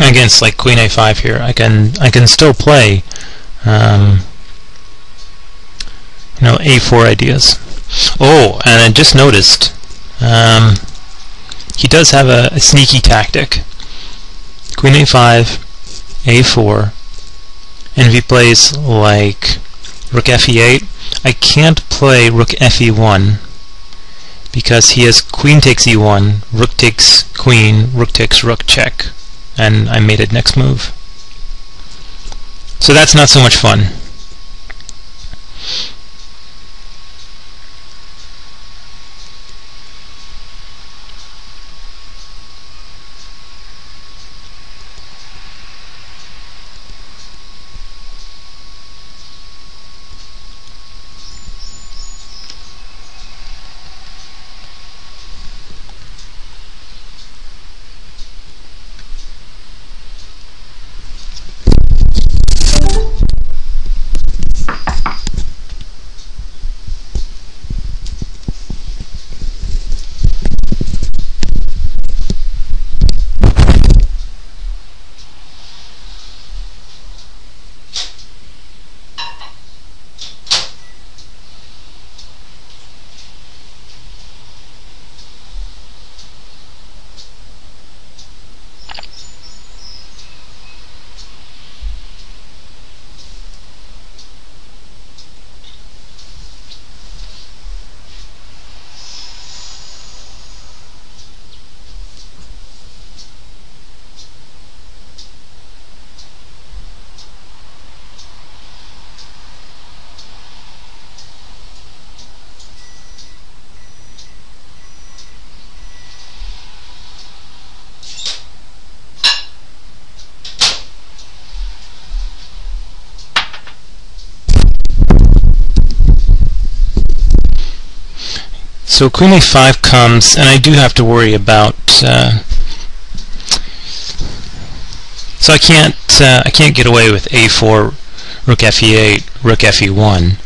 Again, it's like queen a5 here. I can still play a4 ideas. Oh, and I just noticed he does have a sneaky tactic. Queen a5, a4, and if he plays like rook fe8, I can't play rook fe1 because he has queen takes e1, rook takes queen, rook takes rook check, and I made it next move. So that's not so much fun. So queen a5 comes, and I do have to worry about. So I can't get away with a4, rook fe8, rook fe1.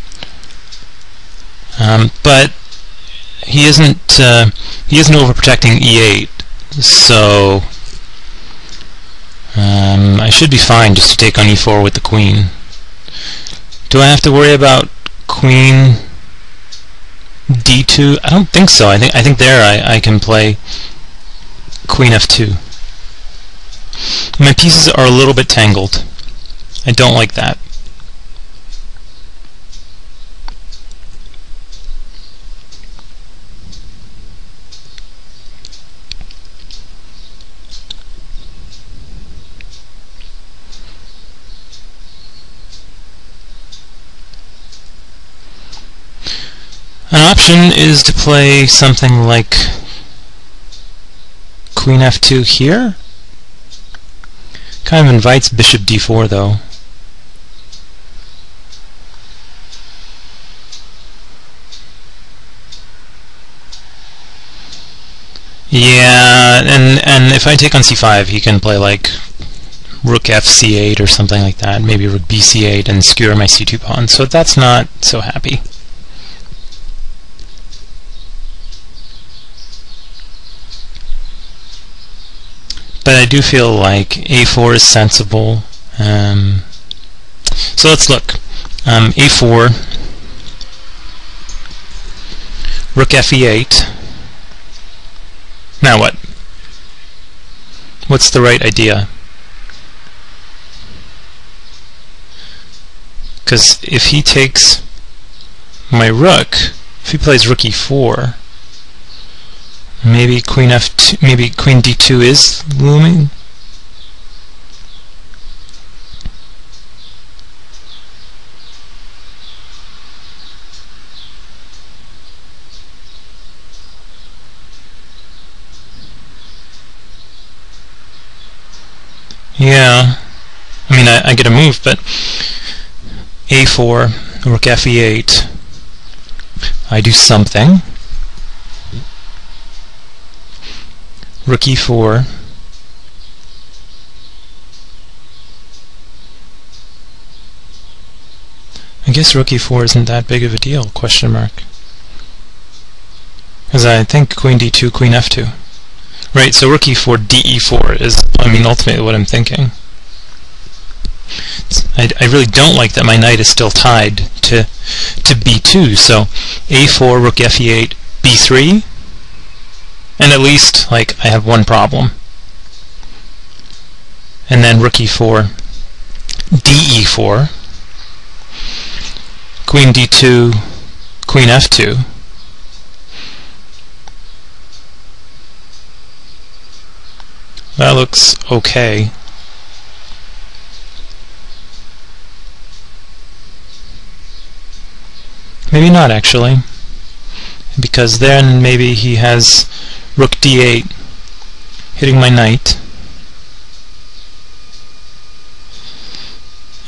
But he isn't overprotecting e8, so I should be fine just to take on e4 with the queen. Do I have to worry about queen d2? I don't think so. I think there I can play queen f2. My pieces are a little bit tangled. I don't like that. An option is to play something like queen f2 here. Kind of invites bishop d4 though. Yeah, and if I take on c5, he can play like rook fc8 or something like that, maybe rook bc8 and skewer my c2 pawn, so that's not so happy. But I do feel like a4 is sensible. So let's look. A4, rook fe8. Now what? What's the right idea? Because if he takes my rook, if he plays rook e4, maybe queen f2, maybe queen d2 is looming. Yeah, I mean I get a move, but a4, rook fe8, I do something. Rook e4, I guess rook e4 isn't that big of a deal, question mark. Because I think queen d2, queen f2. Right, so rook e4, de4 is, ultimately what I'm thinking. I really don't like that my knight is still tied to b2, so a4, rook fe8, b3, and at least, I have one problem. And then rook e4, de4, queen d2, queen f2, that looks okay. Maybe not, actually, because then maybe he has rook d8 hitting my knight,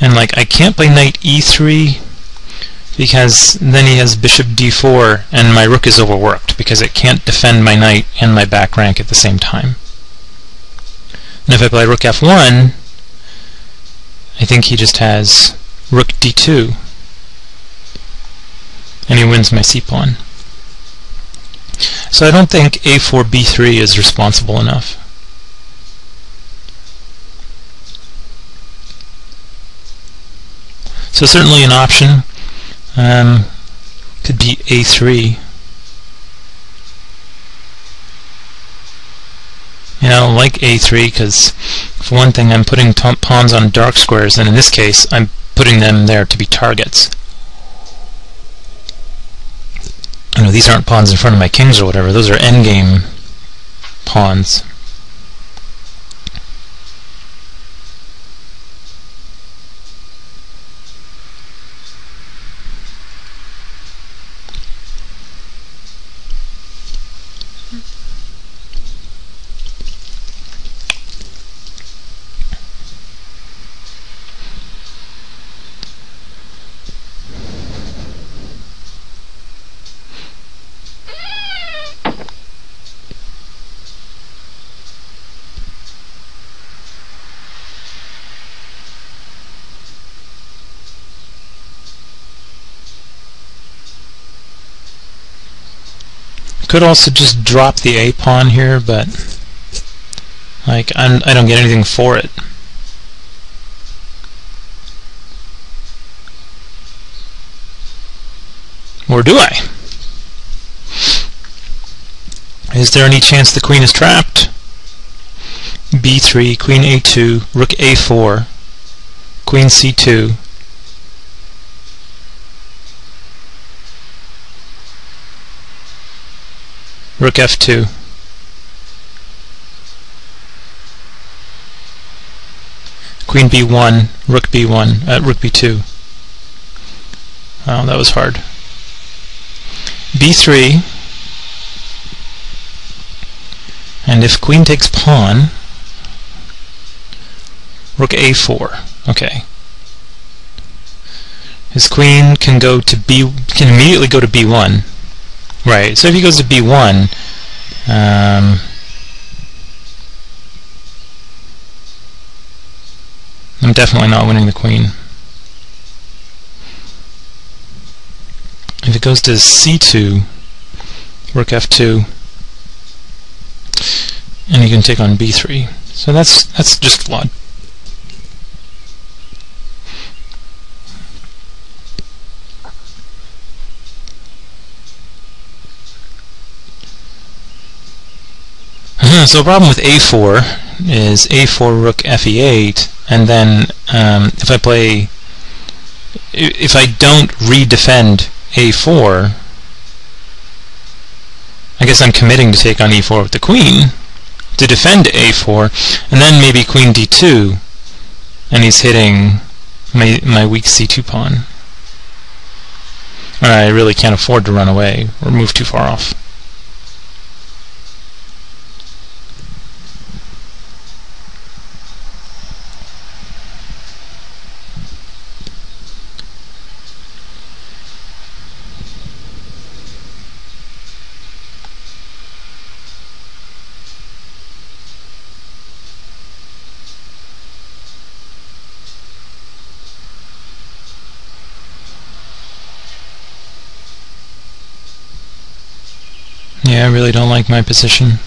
and I can't play knight e3 because then he has bishop d4 and my rook is overworked because it can't defend my knight and my back rank at the same time. And if I play rook f1, I think he just has rook d2 and he wins my c-pawn. So I don't think a4 b3 is responsible enough. So certainly an option could be a3. I don't like a3 because, for one thing, I'm putting pawns on dark squares, and in this case I'm putting them there to be targets. These aren't pawns in front of my kings or whatever, those are endgame pawns. Could also just drop the a pawn here, but I don't get anything for it. Or do I? Is there any chance the queen is trapped? b3, queen a2, rook a4, queen c2. Rook f2. Queen b1, rook b1, rook b2. Oh, that was hard. b3, and if queen takes pawn, rook a4. Okay. His queen can go to can immediately go to b1. Right, so if he goes to b1, I'm definitely not winning the queen. If it goes to c2, rook f2, and he can take on b3. So that's just flawed. So the problem with a4 is a4 rook fe8, and then if I don't redefend a4, I guess I'm committing to take on e4 with the queen to defend a4, and then maybe queen d2, and he's hitting my weak c2 pawn. I really can't afford to run away or move too far off. Yeah, I really don't like my position.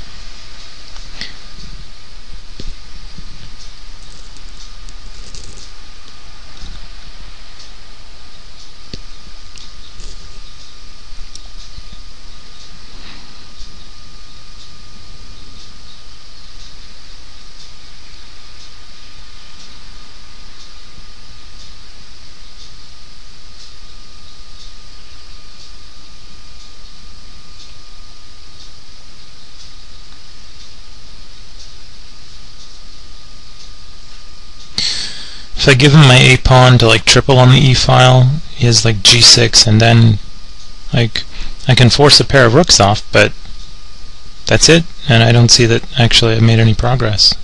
I give him my A pawn to like triple on the E file, he has like G6, and then like I can force a pair of rooks off, but that's it, and I don't see that actually I made any progress.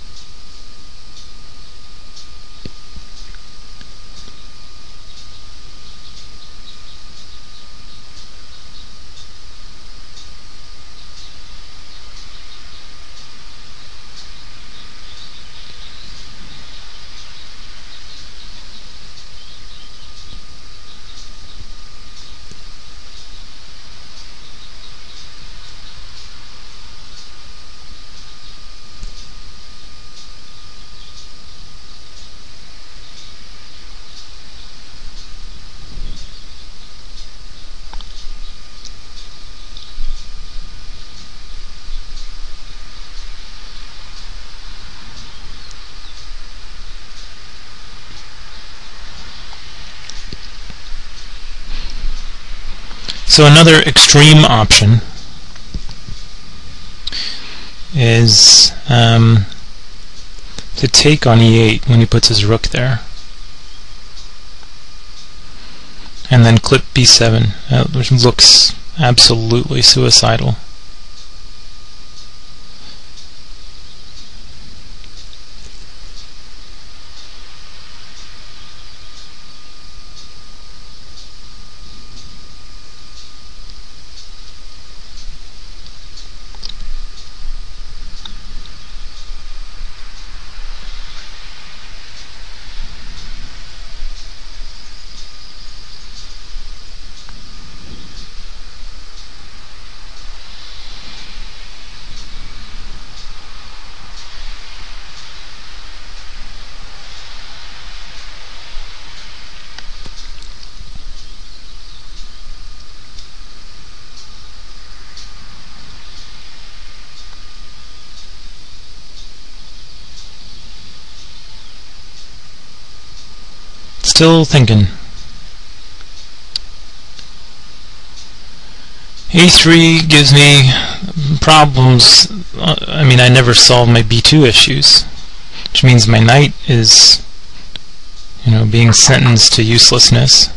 So another extreme option is to take on E8 when he puts his rook there, and then clip B7, which looks absolutely suicidal. Still thinking. A3 gives me problems. I mean, I never solve my B2 issues, which means my knight is, being sentenced to uselessness.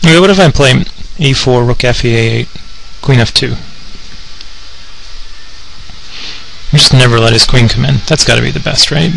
Okay, what if I play A4, rook FE8, queen F2? Just never let his queen come in. That's got to be the best, right?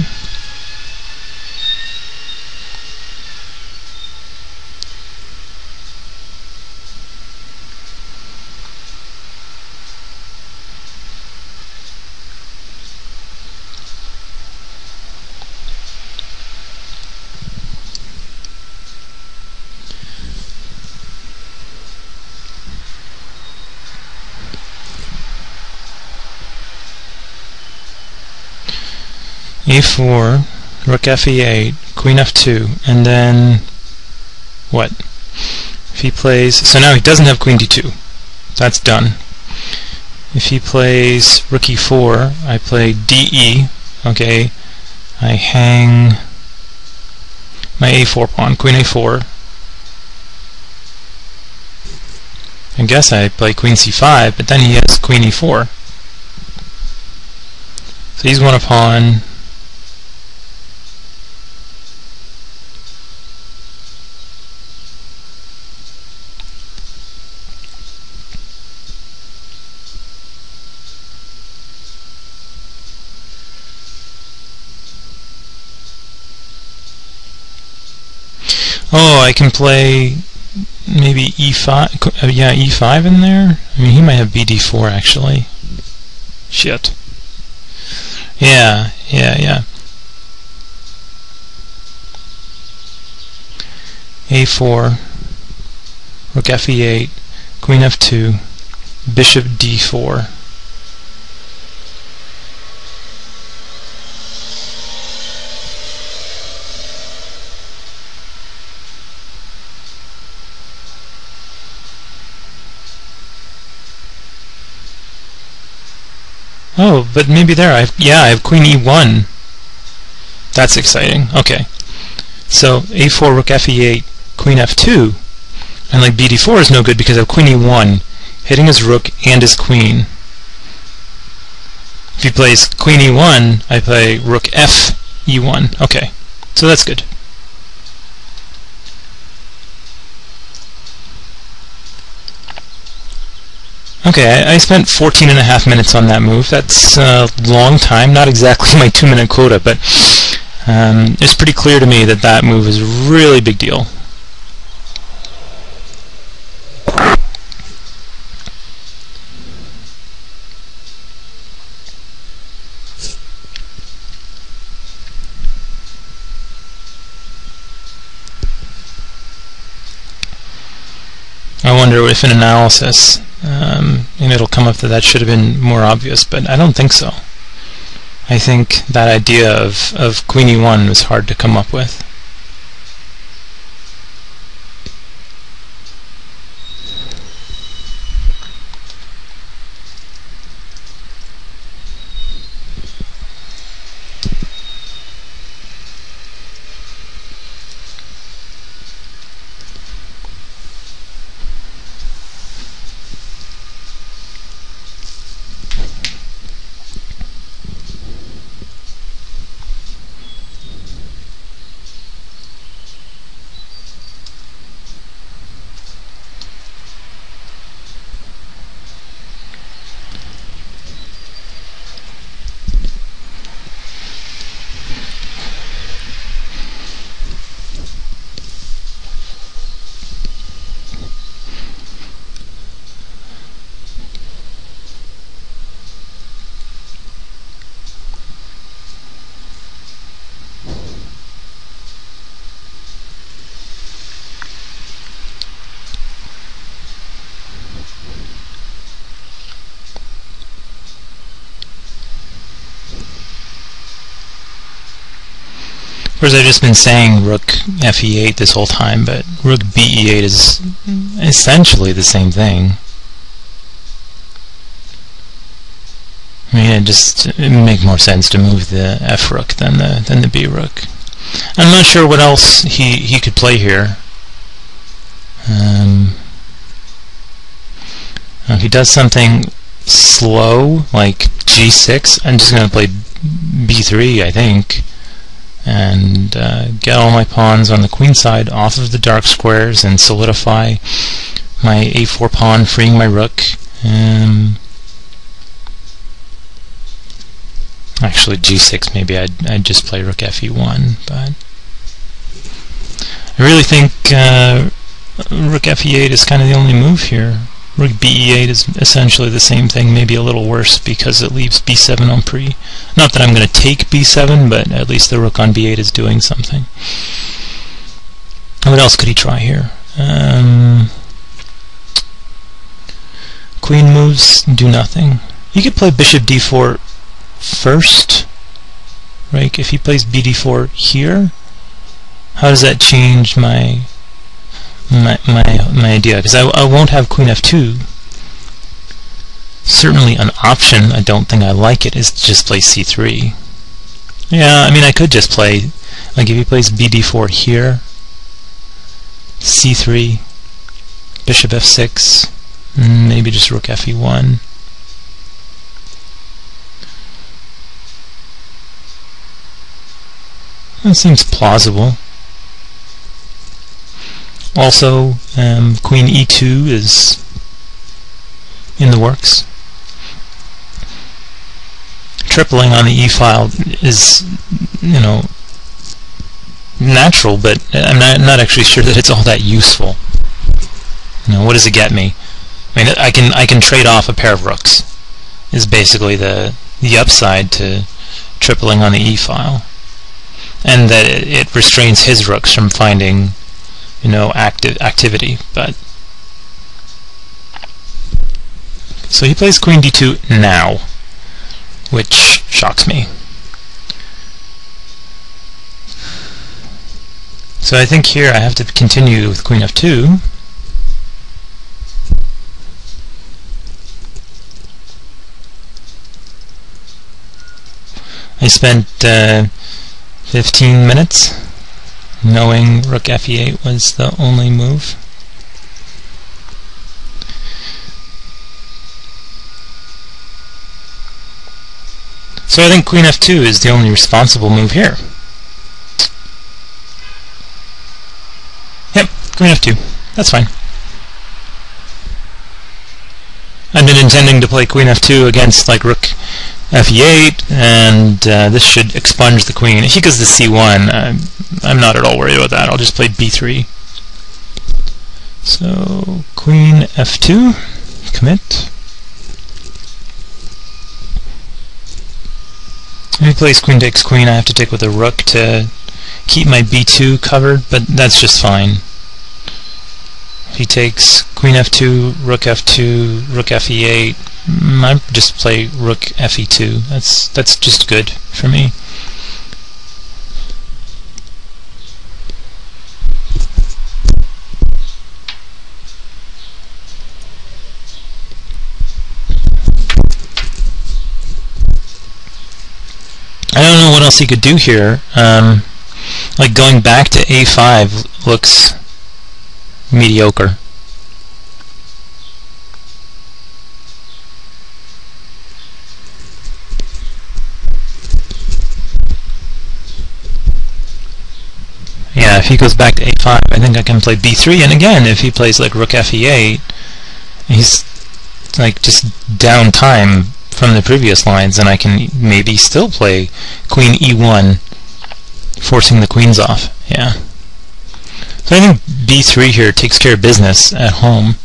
A4, rook FE8, queen F2, and then what? If he plays, so now he doesn't have queen D2. That's done. If he plays rook E4, I play DE. Okay, I hang my A4 pawn, queen A4. I guess I play queen C5, but then he has queen E4. So he's won a pawn. Oh, I can play maybe E5. Yeah, E5 in there. I mean, he might have BD4 actually. Shit. Yeah. A4, rook FE8, queen F2, bishop D4. Oh, but maybe there I have queen e1. That's exciting. Okay. So a4, rook fe8, queen f2, and like bd4 is no good because I have queen e1 hitting his rook and his queen. If he plays queen e1, I play rook f e1. Okay, so that's good. Okay, I spent 14.5 minutes on that move. That's a long time, not exactly my 2-minute quota, but it's pretty clear to me that that move is a really big deal. I wonder if in analysis it'll come up that that should have been more obvious, but I don't think so. I think that idea of queen e1 was hard to come up with. Of course, I've just been saying rook fe8 this whole time, but rook be8 is essentially the same thing. I mean, it make more sense to move the f rook than the b rook. I'm not sure what else he could play here. If he does something slow like g6, I'm just going to play b3, I think, and get all my pawns on the queen side off of the dark squares and solidify my a4 pawn, freeing my rook. Actually, g6, maybe I'd just play rook fe1, but I really think rook fe8 is kind of the only move here. Rook be8 is essentially the same thing, maybe a little worse because it leaves b7 on pre. Not that I'm going to take b7, but at least the rook on b8 is doing something. What else could he try here? Queen moves, do nothing. He could play bishop d4 first, right? If he plays bd4 here, how does that change my idea? Because I won't have queen f2. Certainly an option, I don't think I like it, is to just play c3. Yeah, I mean I could just play, like if he plays bd4 here, c3, bishop f6, maybe just rook fe1. That seems plausible. Also, queen e2 is in the works. Tripling on the e-file is, you know, natural, but I'm not actually sure that it's all that useful. You know, what does it get me? I mean, I can trade off a pair of rooks. Is basically the upside to tripling on the e-file, and that it restrains his rooks from finding, you know, activity. But so he plays queen d2 now, which shocks me. So I think here I have to continue with queen f2. I spent 15 minutes knowing rook fe8 was the only move. So I think queen f2 is the only responsible move here. Yep, queen f2. That's fine. I've been intending to play queen f2 against like rook fe8, and this should expunge the queen. If he goes to c1, I'm not at all worried about that. I'll just play b3. So queen f2, commit. If he plays queen takes queen, I have to take with a rook to keep my b2 covered, but that's just fine. If he takes queen f2, rook fe8, I just play rook fe2. That's just good for me. I don't know what else he could do here. Like going back to a5 looks mediocre. Yeah, if he goes back to a5, I think I can play b3, and again, if he plays like rook fe8, he's like just down time from the previous lines, and I can maybe still play queen e1, forcing the queens off. Yeah. So I think b3 here takes care of business at home.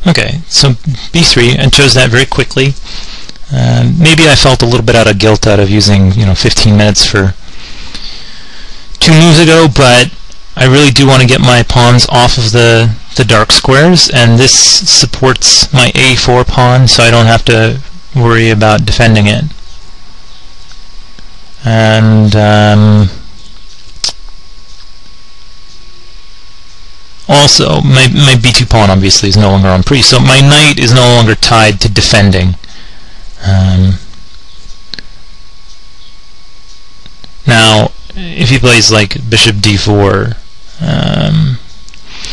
Okay, so b3, and chose that very quickly. Maybe I felt a little bit out of guilt out of using 15 minutes for 2 moves ago, but I really do want to get my pawns off of the dark squares, and this supports my a4 pawn, so I don't have to worry about defending it. And also, my b2 pawn obviously is no longer on pre, so my knight is no longer tied to defending. Now, if he plays like bishop d4,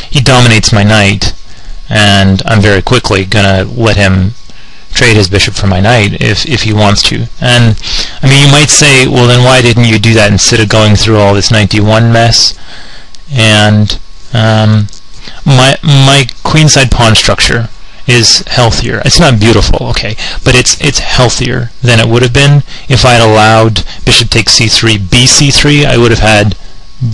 he dominates my knight, and I'm very quickly gonna let him trade his bishop for my knight if he wants to. And I mean, you might say, well, then why didn't you do that instead of going through all this knight d1 mess? And my queenside pawn structure is healthier. It's not beautiful, okay, but it's healthier than it would have been if I had allowed bishop takes c3, bc3. I would have had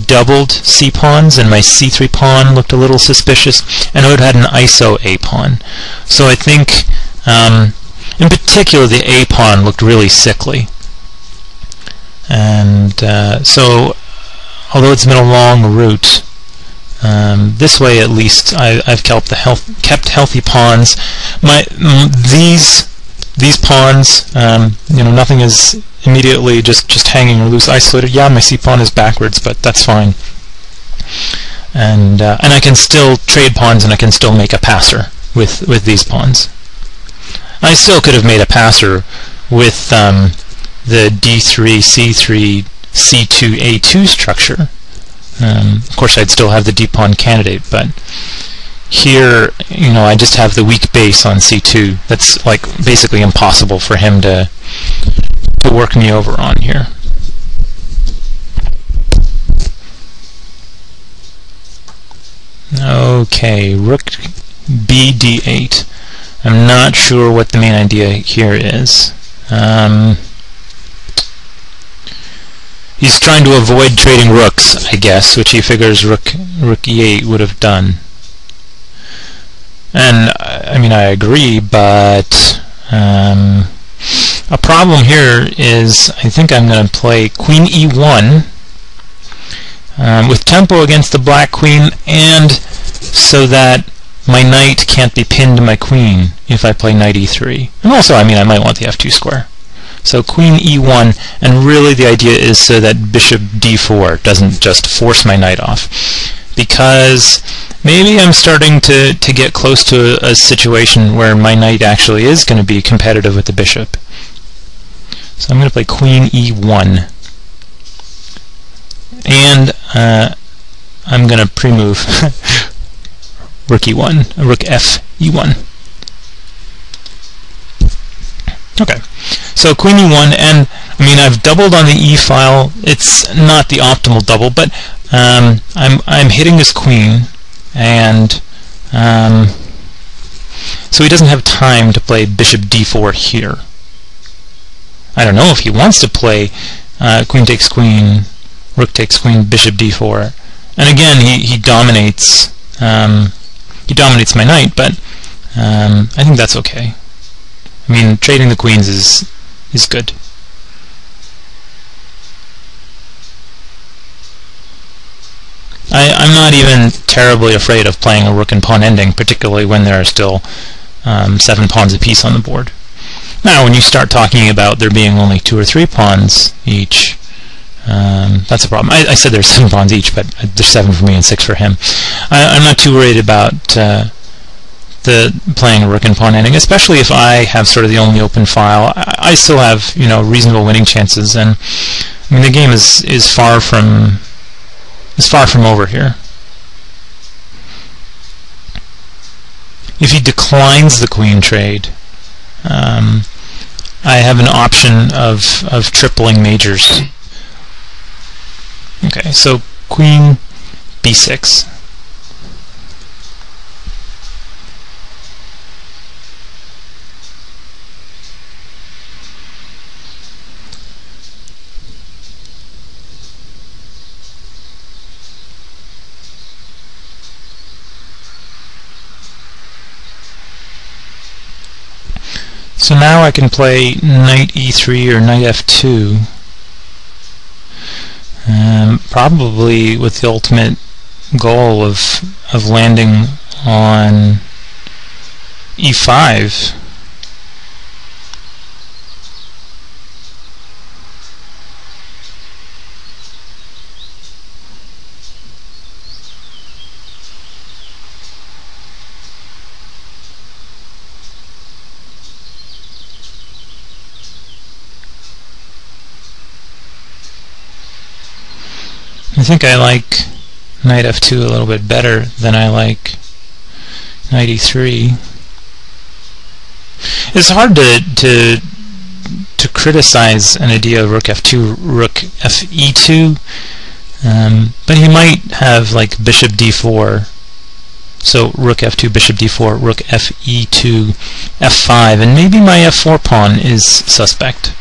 doubled c pawns, and my c3 pawn looked a little suspicious, and I would have had an iso a pawn. So I think, in particular, the a pawn looked really sickly. And so, although it's been a long route, this way at least I've kept healthy pawns. These pawns, nothing is immediately just hanging or loose, isolated. Yeah, my c pawn is backwards, but that's fine. And I can still trade pawns, and I can still make a passer with these pawns. I still could have made a passer with the d3, c3, c2, a2 structure. Of course, I'd still have the d-pawn candidate, but here, I just have the weak base on c2. That's like basically impossible for him to work me over on here. Okay, rook b d8. I'm not sure what the main idea here is. He's trying to avoid trading rooks, I guess, which he figures rook e8 would have done. And I mean, I agree, but a problem here is I think I'm going to play queen e1 with tempo against the black queen, and so that my knight can't be pinned to my queen if I play knight e3. And also, I mean, I might want the f2 square. So queen e1, and really the idea is so that bishop d4 doesn't just force my knight off. because maybe I'm starting to get close to a situation where my knight actually is going to be competitive with the bishop. So I'm going to play queen e1. And I'm going to pre-move rook e1, rook f e1. Okay, so queen e1, and I mean I've doubled on the e file. It's not the optimal double, but I'm hitting this queen, and so he doesn't have time to play bishop d4 here. I don't know if he wants to play queen takes queen, rook takes queen, bishop d4, and again he dominates my knight, but I think that's okay. I mean, trading the queens is good. I'm not even terribly afraid of playing a rook and pawn ending, particularly when there are still 7 pawns apiece on the board. Now, when you start talking about there being only 2 or 3 pawns each, that's a problem. I said there's 7 pawns each, but there's 7 for me and 6 for him. I'm not too worried about the playing a rook and pawn ending, especially if I have sort of the only open file. I still have, you know, reasonable winning chances, and I mean the game is far from over here. If he declines the queen trade, I have an option of tripling majors. Okay, so queen b6. So now I can play knight e3 or knight f2, probably with the ultimate goal of landing on e5. I think I like knight f2 a little bit better than I like knight e3. It's hard to criticize an idea of rook f2, rook fe2, but he might have like bishop d4. So rook f2, bishop d4, rook fe2, f5, and maybe my f4 pawn is suspect.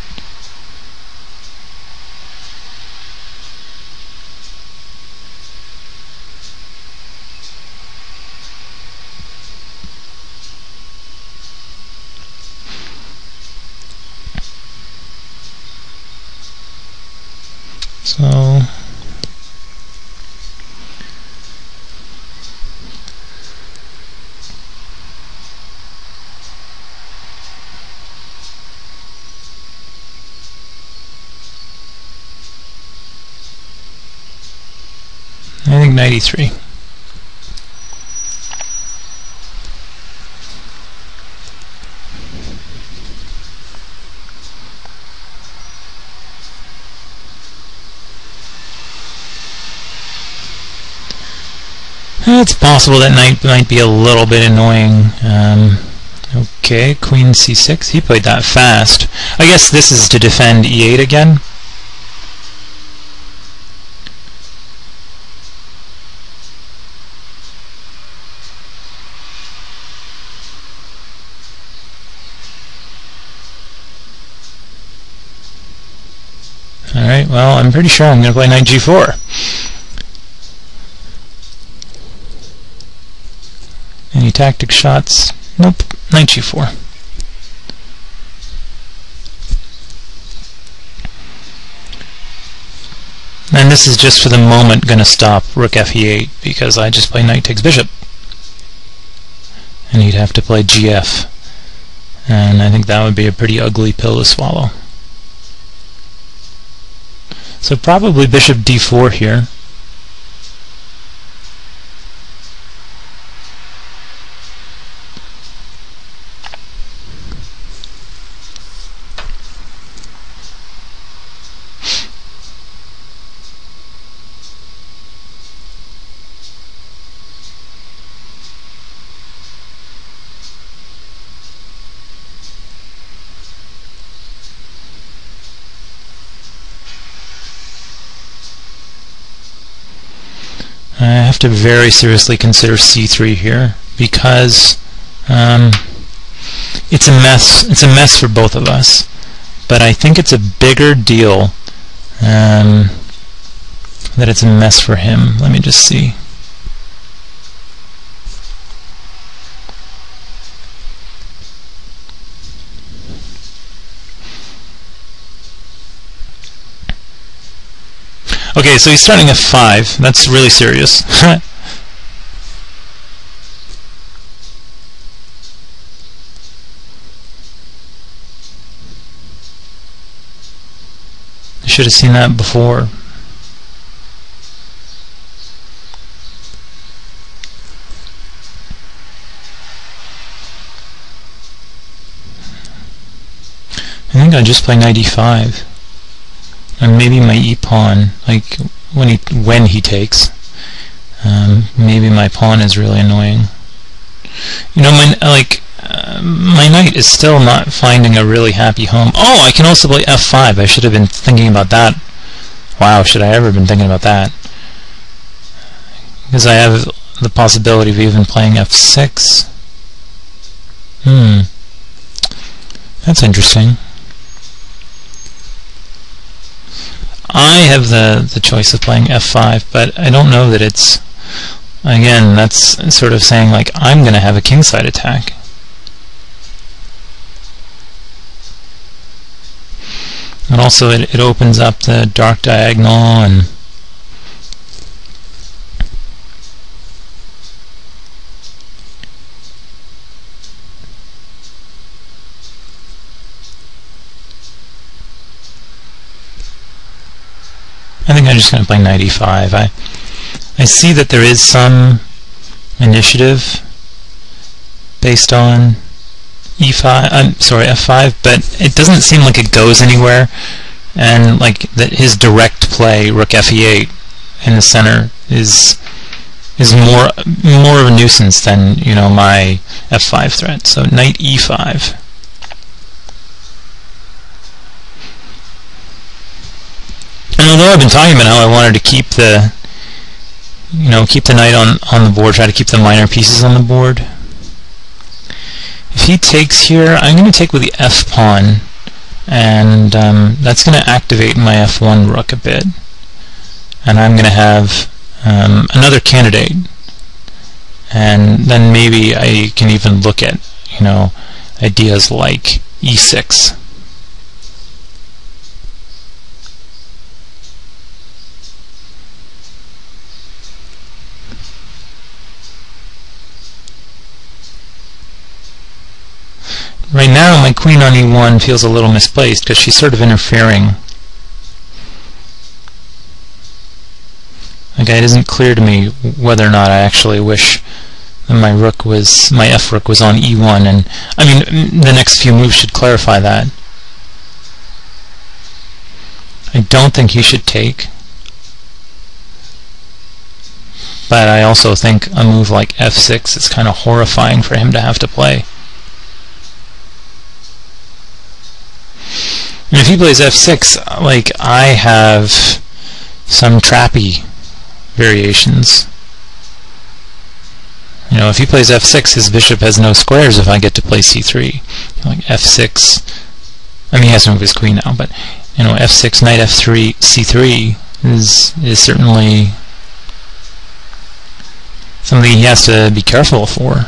So I think knight e3. It's possible that knight might be a little bit annoying. Okay, queen c6. He played that fast. I guess this is to defend e8 again. Alright, well, I'm pretty sure I'm going to play knight g4. Any tactic shots? Nope. Knight g4. And this is just for the moment going to stop rook fe8 because I just play knight takes bishop. And he'd have to play gf. And I think that would be a pretty ugly pill to swallow. So probably bishop d4 here. have to very seriously consider c3 here, because it's a mess. It's a mess for both of us. But I think it's a bigger deal that it's a mess for him. Let me just see. Okay, so he's starting f5. That's really serious. I should have seen that before. I think I'll just play knight e5. And maybe my e-pawn, like when he takes. Maybe my pawn is really annoying. You know, my knight is still not finding a really happy home. Oh, I can also play f5. I should have been thinking about that. Wow, should I ever been thinking about that? Because I have the possibility of even playing f6. That's interesting. I have the choice of playing f5, but I don't know that it's, again, that's sort of saying like I'm going to have a kingside attack. And also it opens up the dark diagonal, and I think I'm just going to play knight e5. I see that there is some initiative based on f5, but it doesn't seem like it goes anywhere, and like that his direct play rook fe8 in the center is more of a nuisance than, you know, my f5 threat. So knight e5. And although I've been talking about how I wanted to keep the, keep the knight on the board, try to keep the minor pieces on the board, if he takes here, I'm going to take with the f-pawn, and that's going to activate my f1 rook a bit, and I'm going to have another candidate, and then maybe I can even look at, ideas like e6. Right now, my queen on e1 feels a little misplaced because she's sort of interfering. Okay, it isn't clear to me whether or not I actually wish that my f rook was on e1, and I mean the next few moves should clarify that. I don't think he should take, but I also think a move like f6 is kind of horrifying for him to have to play. And if he plays f6, like, I have some trappy variations. If he plays f6, his bishop has no squares if I get to play c3. Like f6, I mean, he has to move his queen now, but, f6, knight f3, c3 is certainly something he has to be careful for.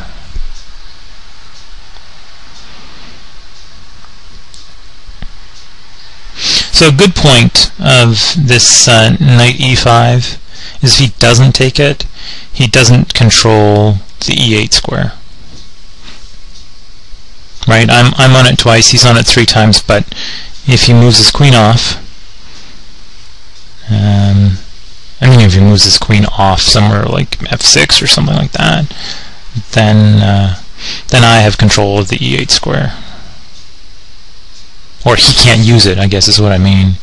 So a good point of this knight e5 is if he doesn't take it, he doesn't control the e8 square. Right? I'm on it twice, he's on it 3 times, but if he moves his queen off, if he moves his queen off somewhere like f6 or something like that, then I have control of the e8 square. Or he can't use it, I guess is what I mean.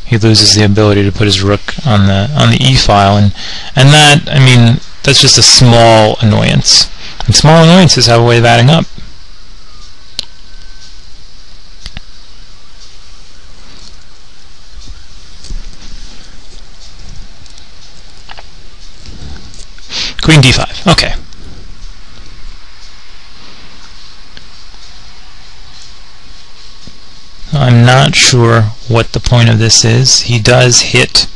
He loses the ability to put his rook on the e file, and that, I mean, that's just a small annoyance. And small annoyances have a way of adding up. Queen d5. Okay. I'm not sure what the point of this is. He does hit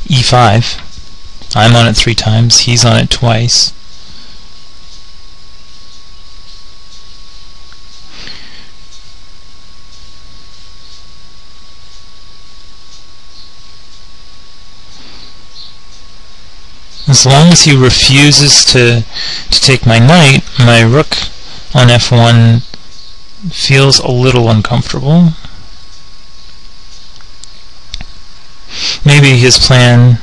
e5. I'm on it 3 times. He's on it twice. As long as he refuses to take my knight, my rook on f1 feels a little uncomfortable. Maybe his plan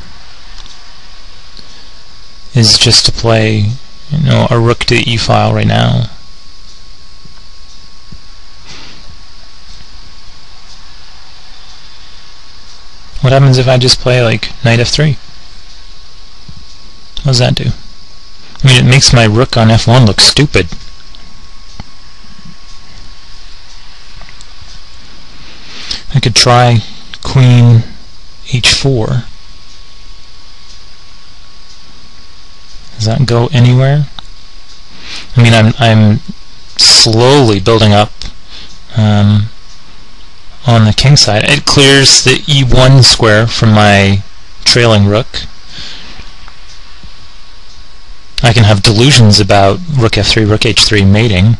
is just to play, a rook to e file right now. What happens if I just play like knight f3? What does that do? I mean, it makes my rook on f1 look stupid. I could try queen h4. Does that go anywhere? I mean, I'm slowly building up on the king side. It clears the e1 square from my trailing rook. I can have delusions about rook f3, rook h3 mating.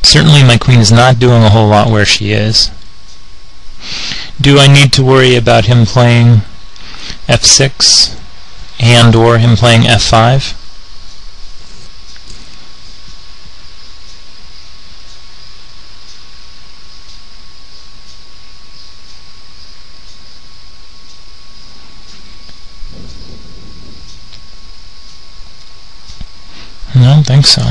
Certainly my queen is not doing a whole lot where she is. Do I need to worry about him playing f6 and or him playing f5? I don't think so.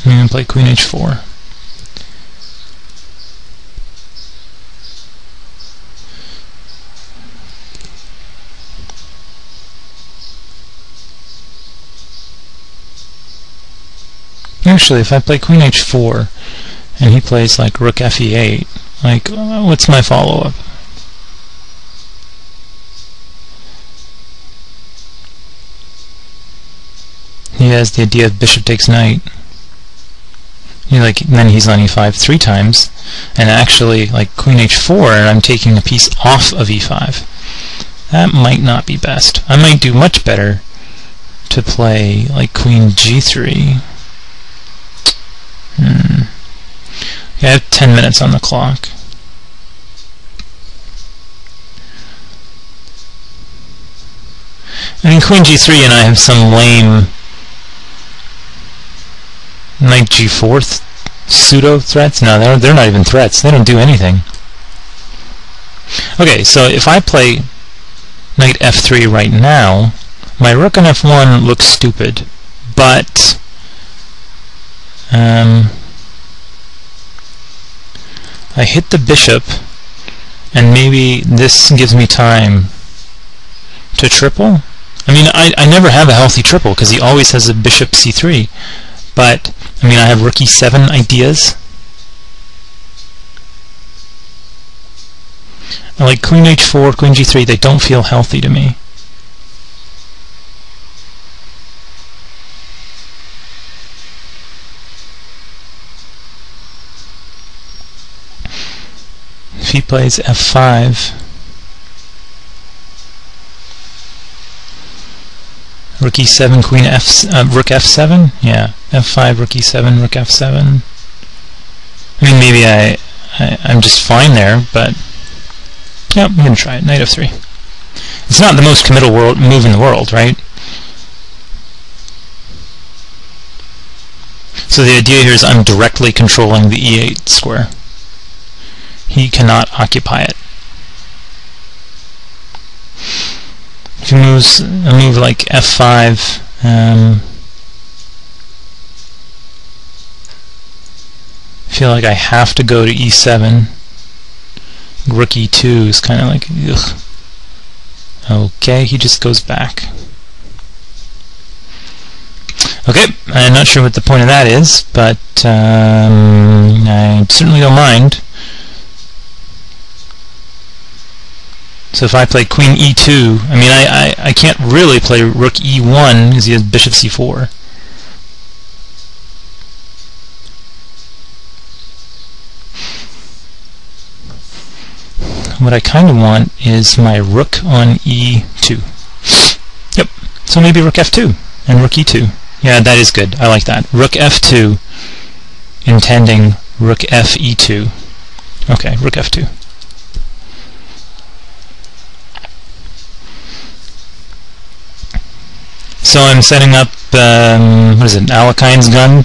I'm going to play queen h4. Actually, if I play queen h4 and he plays like rook fe8, like, what's my follow-up? He has the idea of bishop takes knight. Then he's on e5 3 times, and actually, like queen h4, and I'm taking a piece off of e5. That might not be best. I might do much better to play like queen g3. I have 10 minutes on the clock. I mean, queen g3 and I have some lame knight g4 pseudo threats. No, they're not even threats. They don't do anything. Okay, so if I play knight f3 right now, my rook on f1 looks stupid, but I hit the bishop, and maybe this gives me time to triple. I mean, I never have a healthy triple because he always has a bishop c3, but I mean, I have rook e7 ideas. I like queen h4, queen g3, they don't feel healthy to me. If he plays f5, rook e7, queen rook f7, yeah, f5, rook e7, rook f7. I mean, maybe I'm just fine there, but yeah, I'm gonna try it. Knight f3. It's not the most committal move in the world, right? So the idea here is I'm directly controlling the e8 square. He cannot occupy it. If he moves a move like f5, I feel like I have to go to e7. Rook e2 is kind of like, ugh. Okay, he just goes back. Okay, I'm not sure what the point of that is, but I certainly don't mind. So if I play queen e2, I mean, I can't really play rook e1 because he has bishop c4. What I kind of want is my rook on e2. Yep, so maybe rook f2 and rook e2. Yeah, that is good. I like that. Rook f2, intending rook f e2. Okay, rook f2. So I'm setting up, what is it, Alekine's gun?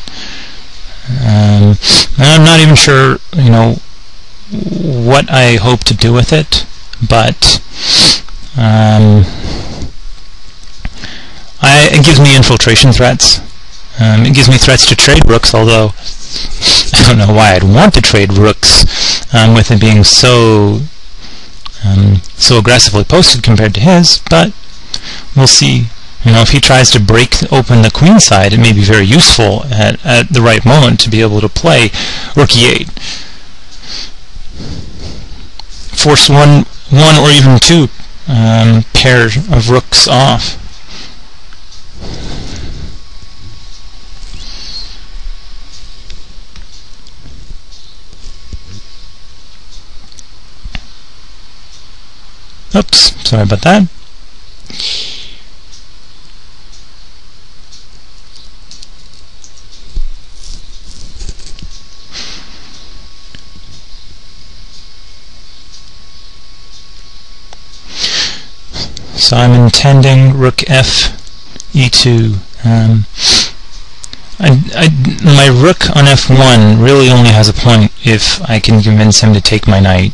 I'm not even sure, you know, what I hope to do with it, but it gives me infiltration threats. It gives me threats to trade rooks, although I don't know why I'd want to trade rooks with it being so aggressively posted compared to his, but we'll see. You know, if he tries to break open the queen side, it may be very useful at the right moment to be able to play rook e8. Force one or even two pairs of rooks off. Oops, sorry about that. So I'm intending rook f e2. My rook on f1 really only has a point if I can convince him to take my knight,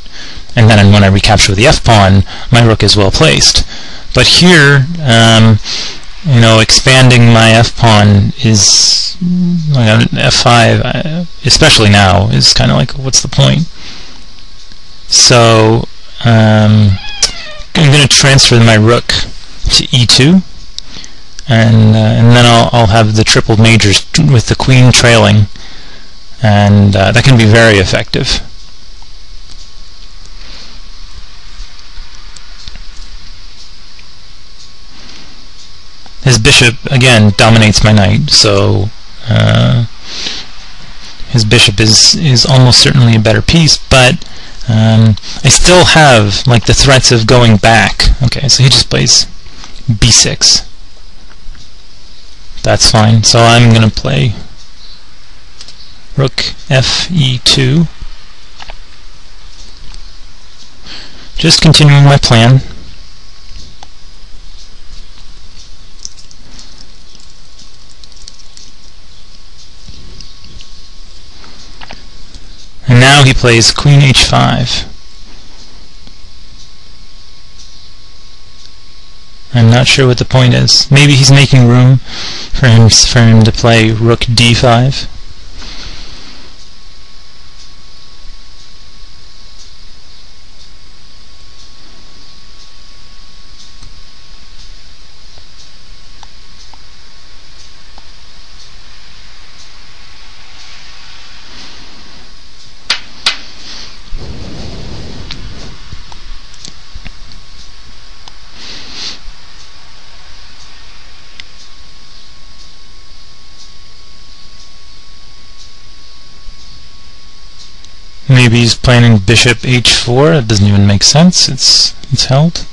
and then when I recapture with the f-pawn, my rook is well placed. But here, you know, expanding my f-pawn is, like f5, especially now, is kind of like, what's the point? So I'm going to transfer my rook to e2, and then I'll have the triple majors with the queen trailing, and that can be very effective. His bishop, again, dominates my knight, so his bishop is almost certainly a better piece, but I still have like the threats of going back. Okay, so he just plays b6. That's fine. So I'm going to play rook f e2. Just continuing my plan. And now he plays queen h5. I'm not sure what the point is. Maybe he's making room for him to play rook d5. Maybe he's planning bishop h4. It doesn't even make sense. It's held.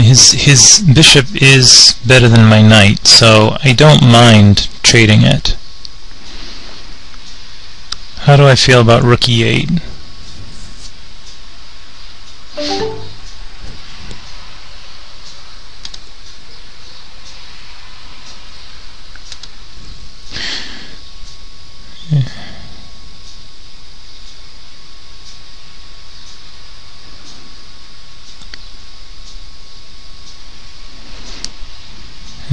His bishop is better than my knight, so I don't mind trading it. How do I feel about rook e8?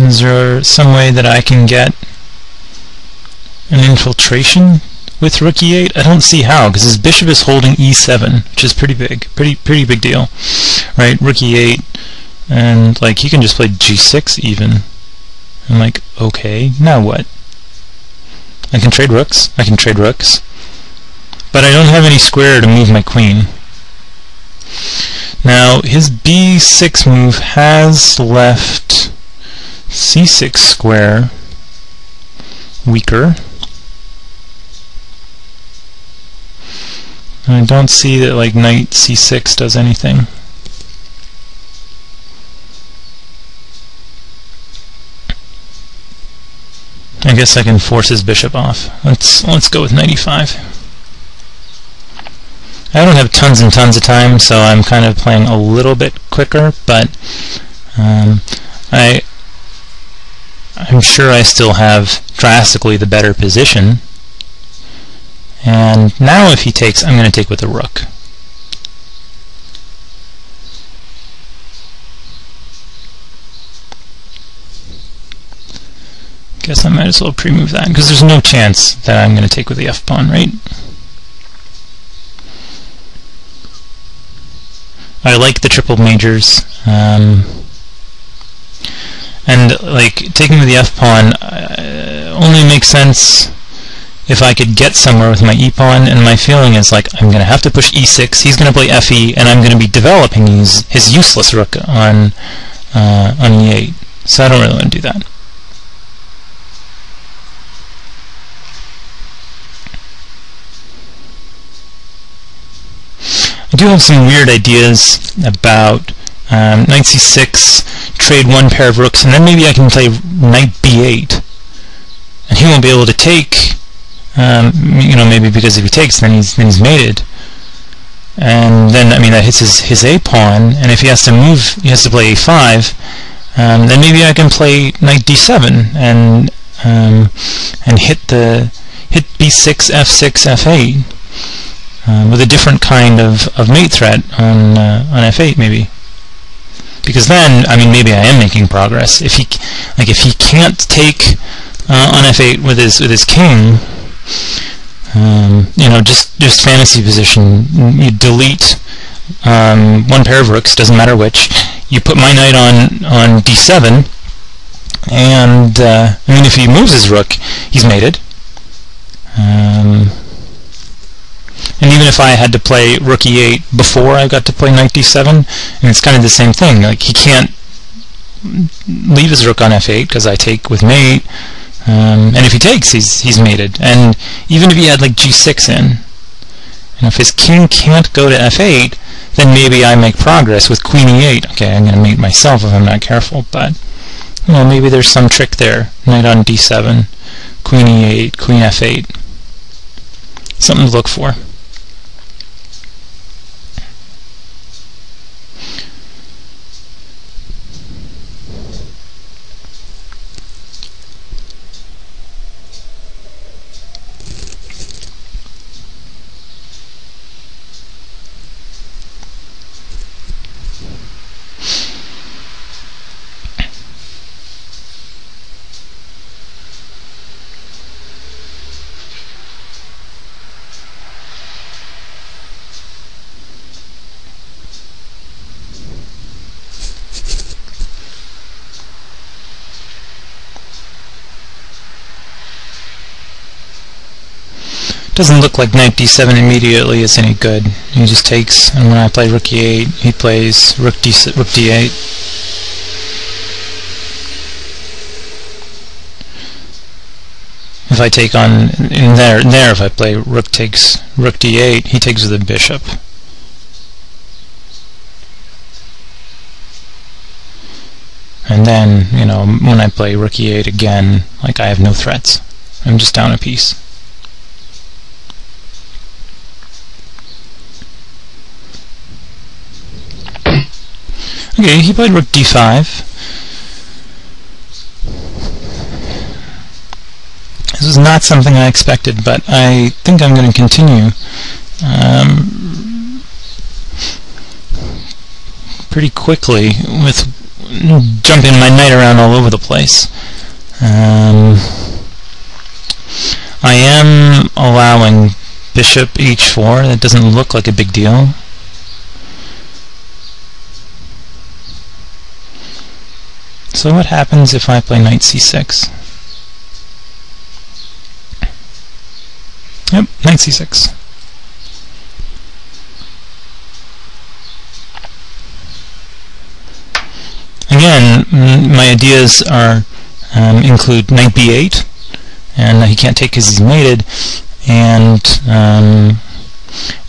Is there some way that I can get an infiltration with rook e8? I don't see how, because his bishop is holding e7, which is pretty big, pretty big deal, right? Rook e8, and like he can just play g6 even. I'm like, okay, now what? I can trade rooks, but I don't have any square to move my queen. Now his b6 move has left c6 square weaker. I don't see that like knight c6 does anything. I guess I can force his bishop off. Let's go with knight e5. I don't have tons and tons of time, so I'm kind of playing a little bit quicker, but I'm sure I still have drastically the better position. And now if he takes, I'm going to take with the rook. Guess I might as well pre-move that, because there's no chance that I'm going to take with the f-pawn, right? I like the triple majors, and like taking with the f-pawn only makes sense if I could get somewhere with my e-pawn, and my feeling is like I'm going to have to push e6, he's going to play fe, and I'm going to be developing his useless rook on e8. So I don't really want to do that. I do have some weird ideas about knight c6, trade one pair of rooks, and then maybe I can play knight b8, and he won't be able to take. You know, maybe because if he takes, then he's mated, and then I mean that hits his a pawn, and if he has to move, he has to play a5. Then maybe I can play knight d7 and hit b6, f6, f8 with a different kind of mate threat on f8 maybe. Because then, I mean, maybe I am making progress. If he can't take on f8 with his king. You know, just fantasy position. You delete one pair of rooks, doesn't matter which. You put my knight on d7, and I mean, if he moves his rook, he's mated. And even if I had to play rook e8 before I got to play knight d7, and it's kind of the same thing. Like he can't leave his rook on f8 because I take with mate. And if he takes, he's mated. And even if he had like g6 in, and if his king can't go to f8, then maybe I make progress with queen e8. Okay, I'm going to mate myself if I'm not careful, but you know, maybe there's some trick there. Knight on d7, queen e8, queen f8. Something to look for. Doesn't look like knight d7 immediately is any good. He just takes, and when I play rook e8, he plays rook d8. If I take on in there, if I play rook takes rook d8, he takes with the bishop. And then, you know, when I play rook e8 again, like I have no threats. I'm just down a piece. Okay, he played rook d5. This was not something I expected, but I think I'm going to continue pretty quickly with jumping my knight around all over the place. I am allowing bishop h4. That doesn't look like a big deal. So what happens if I play knight c6? Yep, knight c6. Again, my ideas are include knight b8, and he can't take because he's mated, and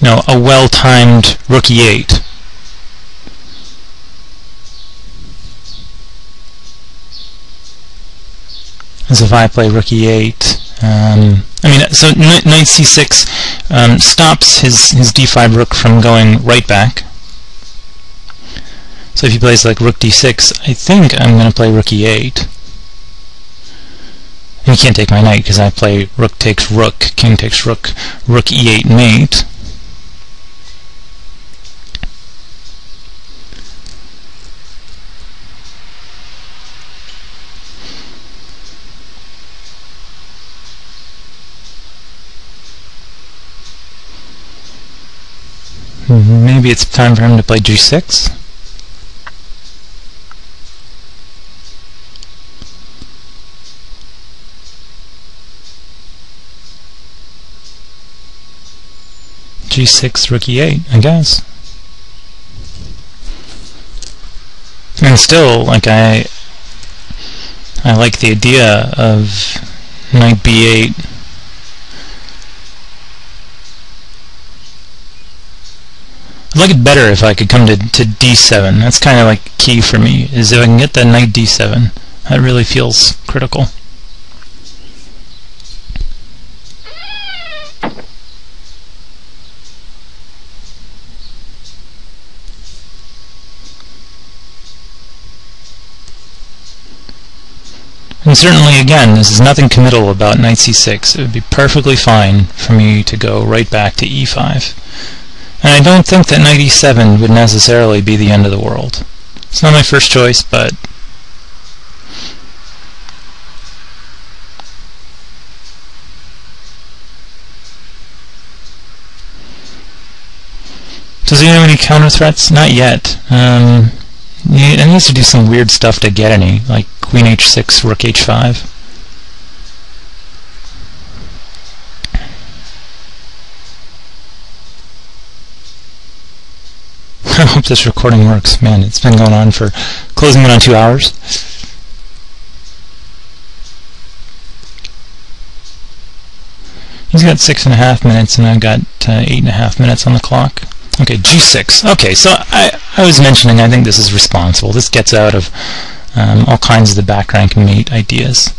a well-timed rook e8. As if I play rook e8. So knight c6 stops his d5 rook from going right back. So if he plays like rook d6, I think I'm going to play rook e8. And he can't take my knight because I play rook takes rook, king takes rook, rook e8 mate. Maybe it's time for him to play g6. g6, rook e8, I guess. And still, like I like the idea of knight b8. I'd like it better if I could come to d7. That's kind of like key for me, is if I can get that knight d7. That really feels critical. And certainly, again, this is nothing committal about knight c6. It would be perfectly fine for me to go right back to e5. And I don't think that knight e7 would necessarily be the end of the world. It's not my first choice, but does he have any counter threats? Not yet. He needs to do some weird stuff to get any, like queen h6, rook h5. I hope this recording works. Man, it's been going on for closing in on 2 hours. He's got 6.5 minutes, and I've got 8.5 minutes on the clock. Okay, g6. Okay, so I was mentioning I think this is responsible. This gets out of all kinds of the back rank mate ideas.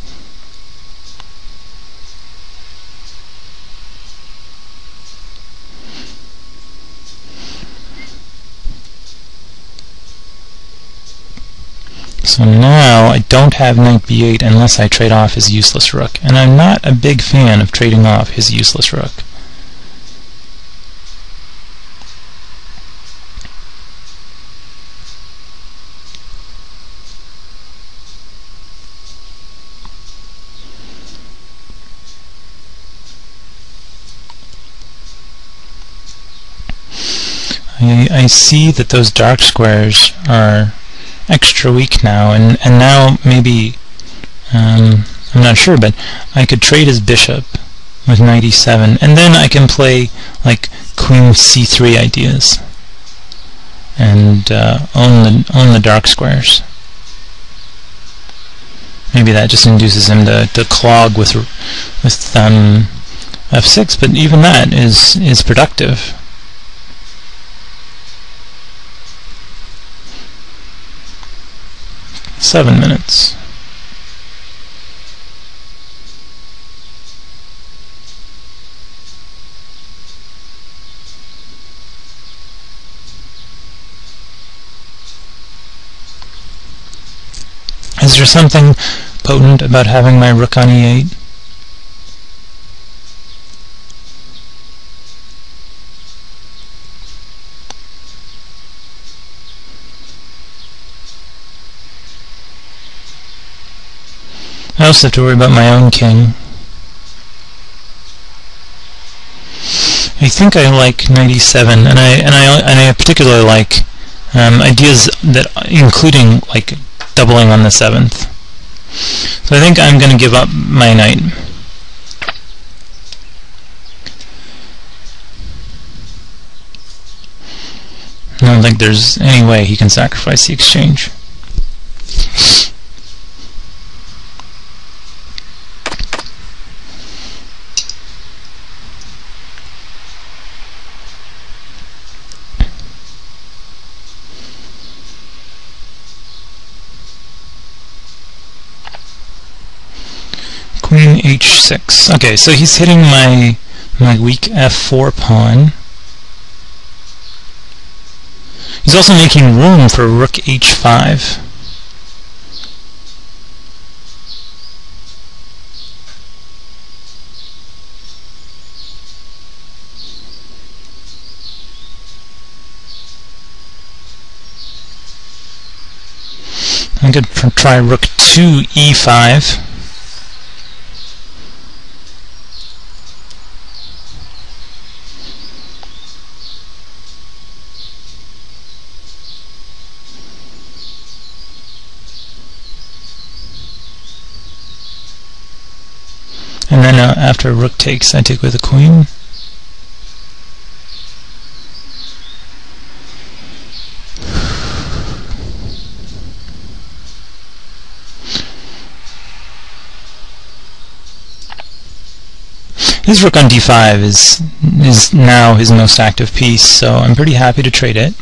So now I don't have knight b8 unless I trade off his useless rook, and I'm not a big fan of trading off his useless rook. I see that those dark squares are extra weak now, and now maybe, I'm not sure, but I could trade his bishop with knight e7, and then I can play like queen c3 ideas and own the dark squares. Maybe that just induces him to clog with f6, but even that is productive. Seven minutes. Is there something potent about having my rook on e8? I also have to worry about my own king. I think I like knight e7, and I particularly like ideas that including like doubling on the 7th. So I think I'm going to give up my knight. I don't think there's any way he can sacrifice the exchange. Queen h6. Okay, so he's hitting my weak f4 pawn. He's also making room for rook h5. I'm going to try rook to e5. And then after rook takes, I take with the queen. His rook on d5 is now his most active piece, so I'm pretty happy to trade it.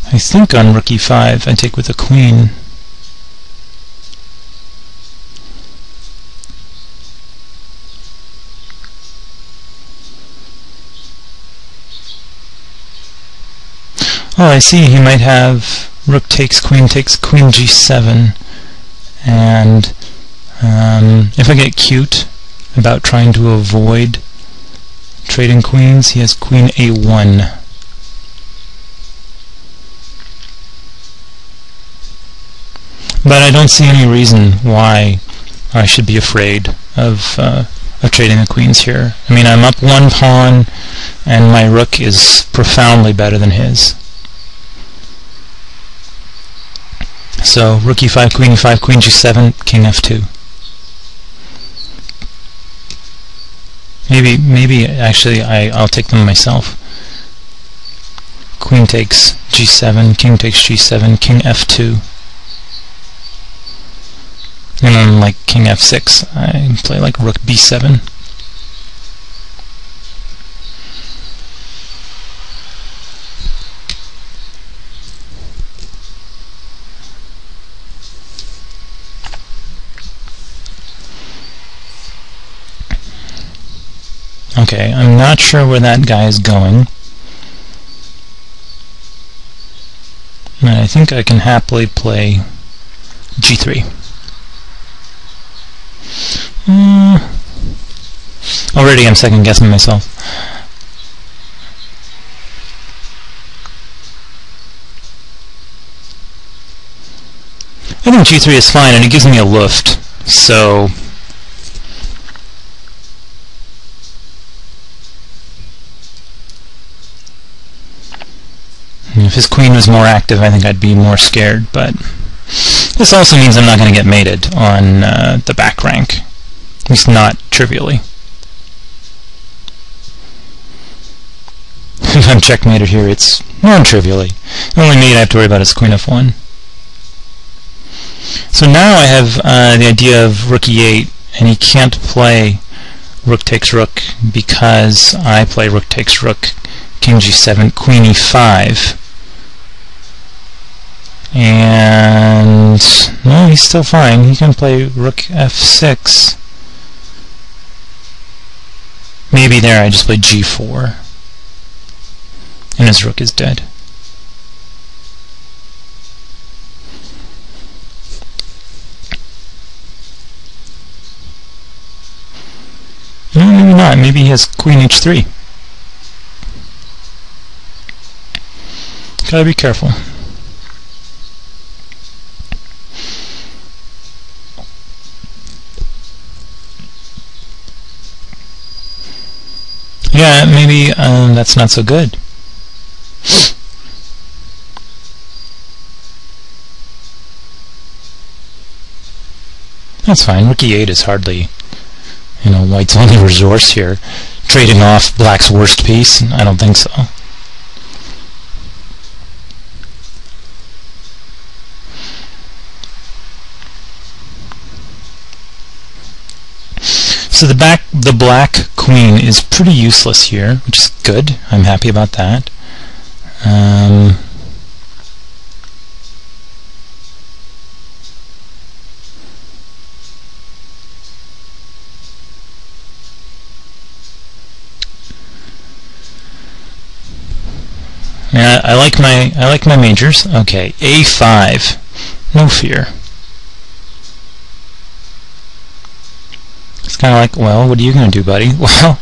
I think on rook e5 I take with the queen. Oh, I see, he might have rook takes queen g7, and if I get cute about trying to avoid trading queens, he has queen a1. But I don't see any reason why I should be afraid of trading the queens here. I mean, I'm up one pawn, and my rook is profoundly better than his. So rook e5, queen g7, king f2. Maybe actually I'll take them myself. Queen takes g7, king takes g7, king f2. And then like king f6, I play like rook b7. Okay, I'm not sure where that guy is going. And I think I can happily play g3. Already I'm second guessing myself. I think g3 is fine, and it gives me a luft, so if his queen was more active, I think I'd be more scared, but this also means I'm not going to get mated on the back rank, at least not trivially. If I'm checkmated here, it's non-trivially. The only mate I have to worry about is queen f1. So now I have the idea of rook e8, and he can't play rook takes rook because I play rook takes rook, king g7, queen e5. And no, he's still fine. He can play rook f6. Maybe there I just play g4. And his rook is dead. No, maybe not. Maybe he has queen h3. Gotta be careful. Yeah, maybe that's not so good. That's fine. Rook e8 is hardly, white's only resource here. Trading off black's worst piece? I don't think so. So the black queen is pretty useless here, which is good. I'm happy about that. Yeah, I like my majors. Okay, a5, no fear. It's kind of like, well, what are you going to do, buddy? Well,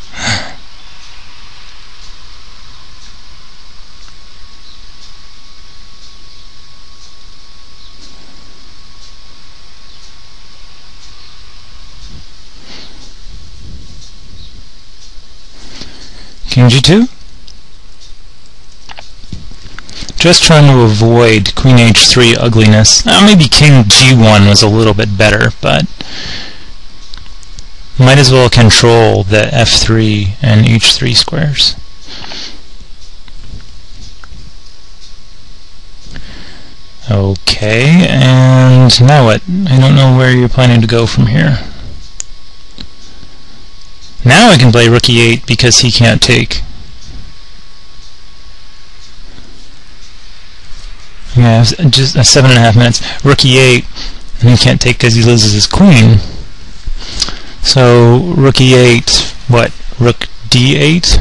King g2. Just trying to avoid Queen h3 ugliness. Maybe King g1 was a little bit better, but might as well control the f3 and h3 squares. Okay, and now what? I don't know where you're planning to go from here. Now I can play rook e8 because he can't take. Yeah, just 7.5 minutes. Rook e8, and he can't take because he loses his queen. So rook e8, what? Rook d8?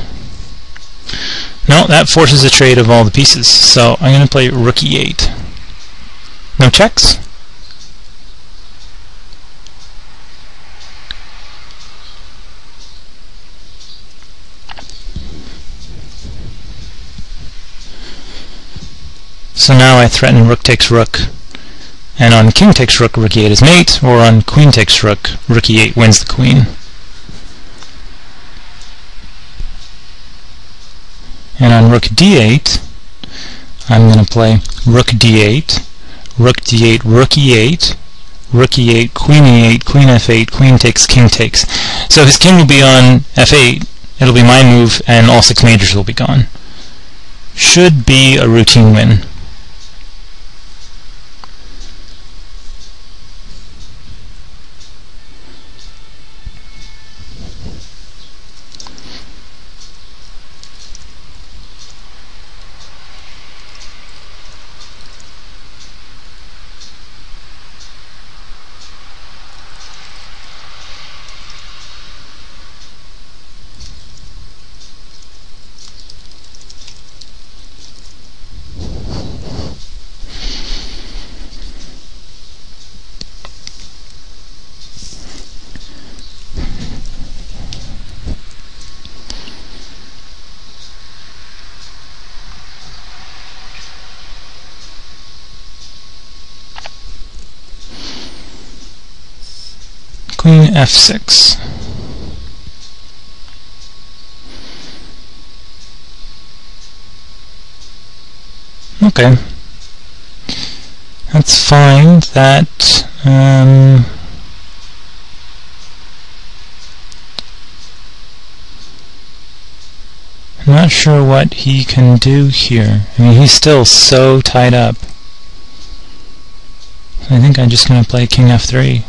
No, that forces a trade of all the pieces. So I'm going to play rook e8. No checks? So now I threaten rook takes rook, and on king takes rook, rook e8 is mate, or on queen takes rook, rook e8 wins the queen. And on rook d8, I'm going to play rook d8, rook d8, rook e8, rook e8, queen e8, queen f8, queen takes, king takes. So his king will be on f8, it'll be my move, and all 6 majors will be gone. Should be a routine win. Queen f6. Okay. That's fine. That I'm not sure what he can do here. I mean, he's still so tied up. I think I'm just going to play king f3.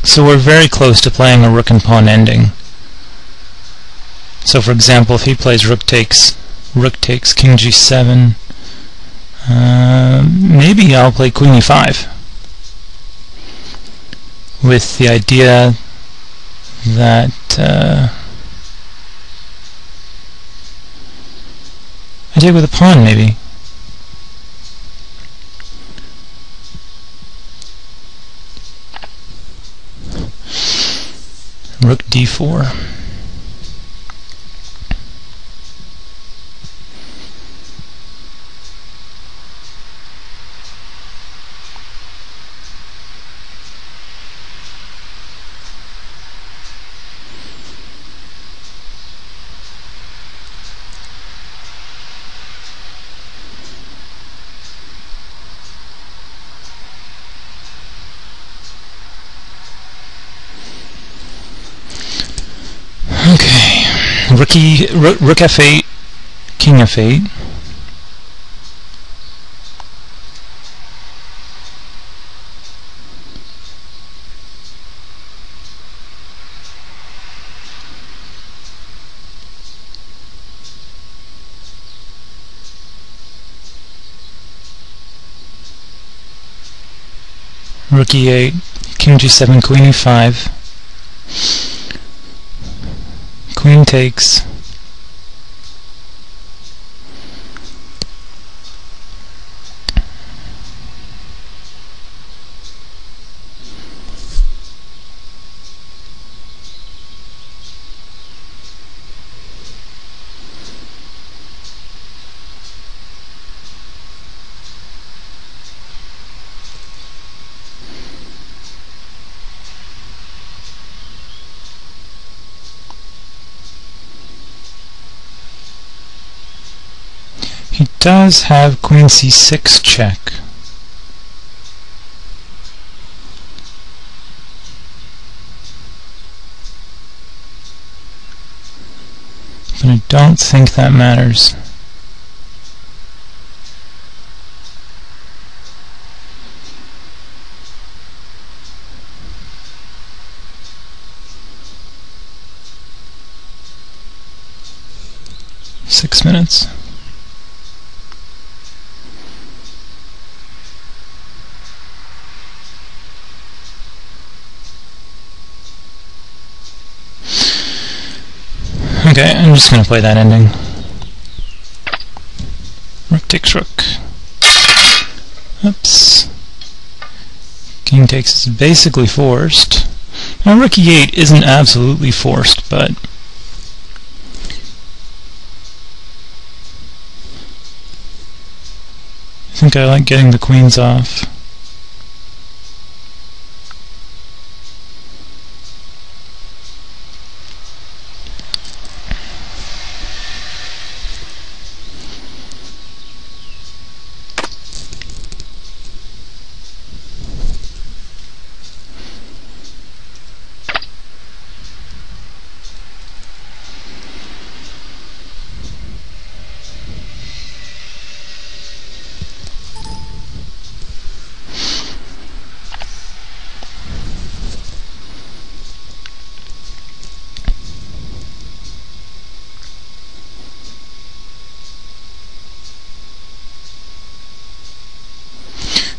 So we're very close to playing a rook and pawn ending. So for example, if he plays rook takes, king g7, maybe I'll play queen e5 with the idea that I take with a pawn maybe. Rook d4. Okay, rook f8, king f8. Rook e8, king g7, queen e5. Queen takes. He does have queen c6 check. But I don't think that matters. Six minutes. Okay, I'm just going to play that ending. Rook takes rook. Oops. King takes is basically forced. Now rook e8 isn't absolutely forced, but I think I like getting the queens off.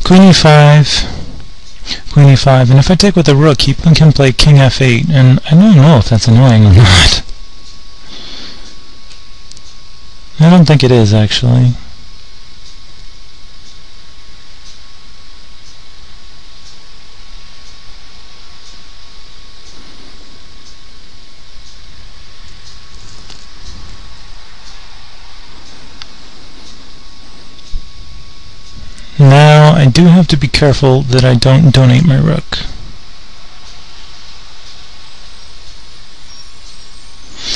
Queen e5, queen e5, and if I take with the rook, he can play king f8, and I don't know if that's annoying or not. I don't think it is, actually. Now, I do have to be careful that I don't donate my rook.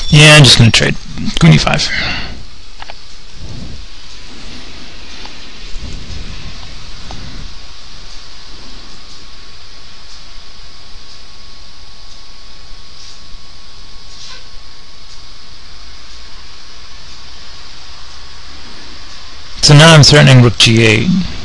Yeah, I'm just going to trade. Queen e5. So now I'm threatening rook g8.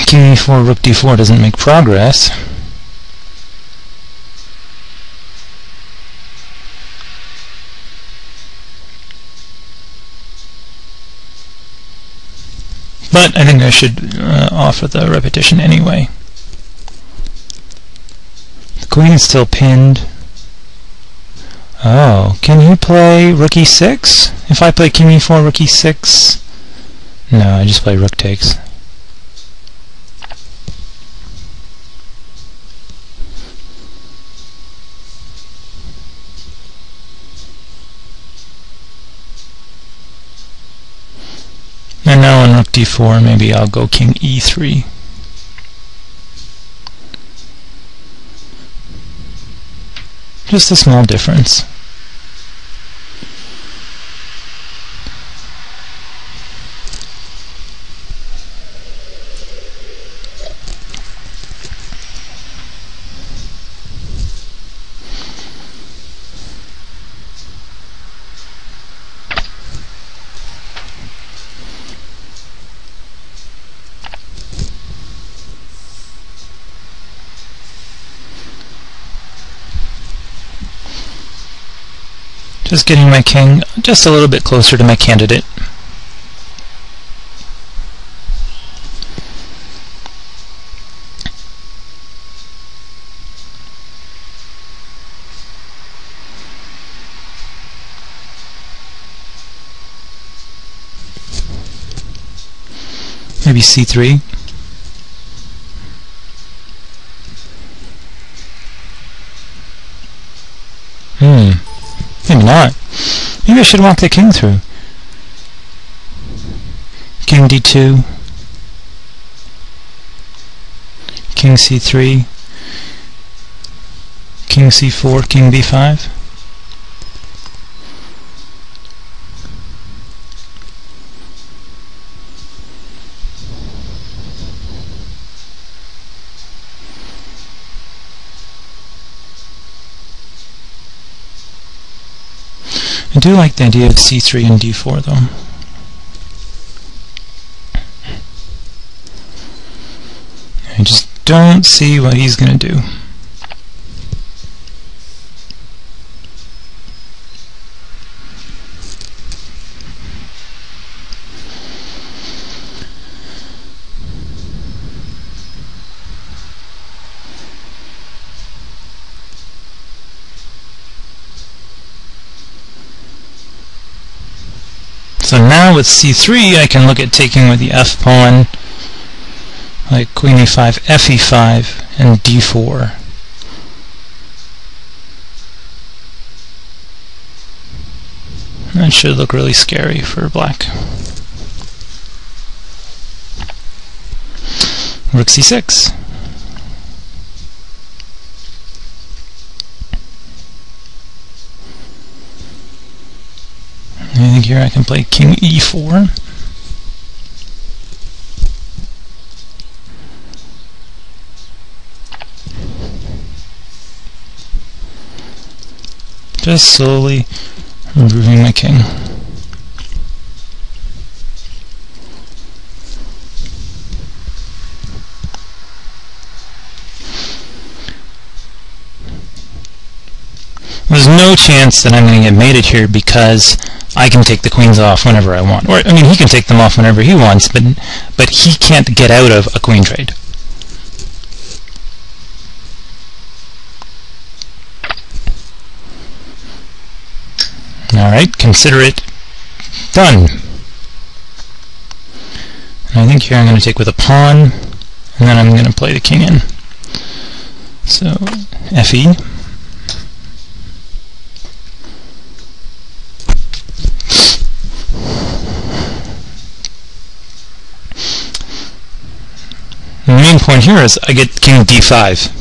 King e4, rook d4 doesn't make progress. But I think I should offer the repetition anyway. The queen is still pinned. Oh, can he play rook e6? If I play king e4, rook e6? No, I just play rook takes. And now on rook d4, maybe I'll go king e3. Just a small difference. Just getting my king just a little bit closer to my candidate. Maybe c3. Maybe not. Maybe I should walk the king through. King d2. King c3. King c4, king b5. I do like the idea of c3 and d4 though. I just don't see what he's going to do. So now with c3 I can look at taking with the f pawn, like queen e5, fe5, and d4. That should look really scary for black. Rook c6. I think here I can play king e4. Just slowly removing my king. There's no chance that I'm going to get mated here because I can take the queens off whenever I want. Or, I mean, he can take them off whenever he wants, but he can't get out of a queen trade. Alright, consider it done. And I think here I'm going to take with a pawn, and then I'm going to play the king in. So, fe. The main point here is I get king d5,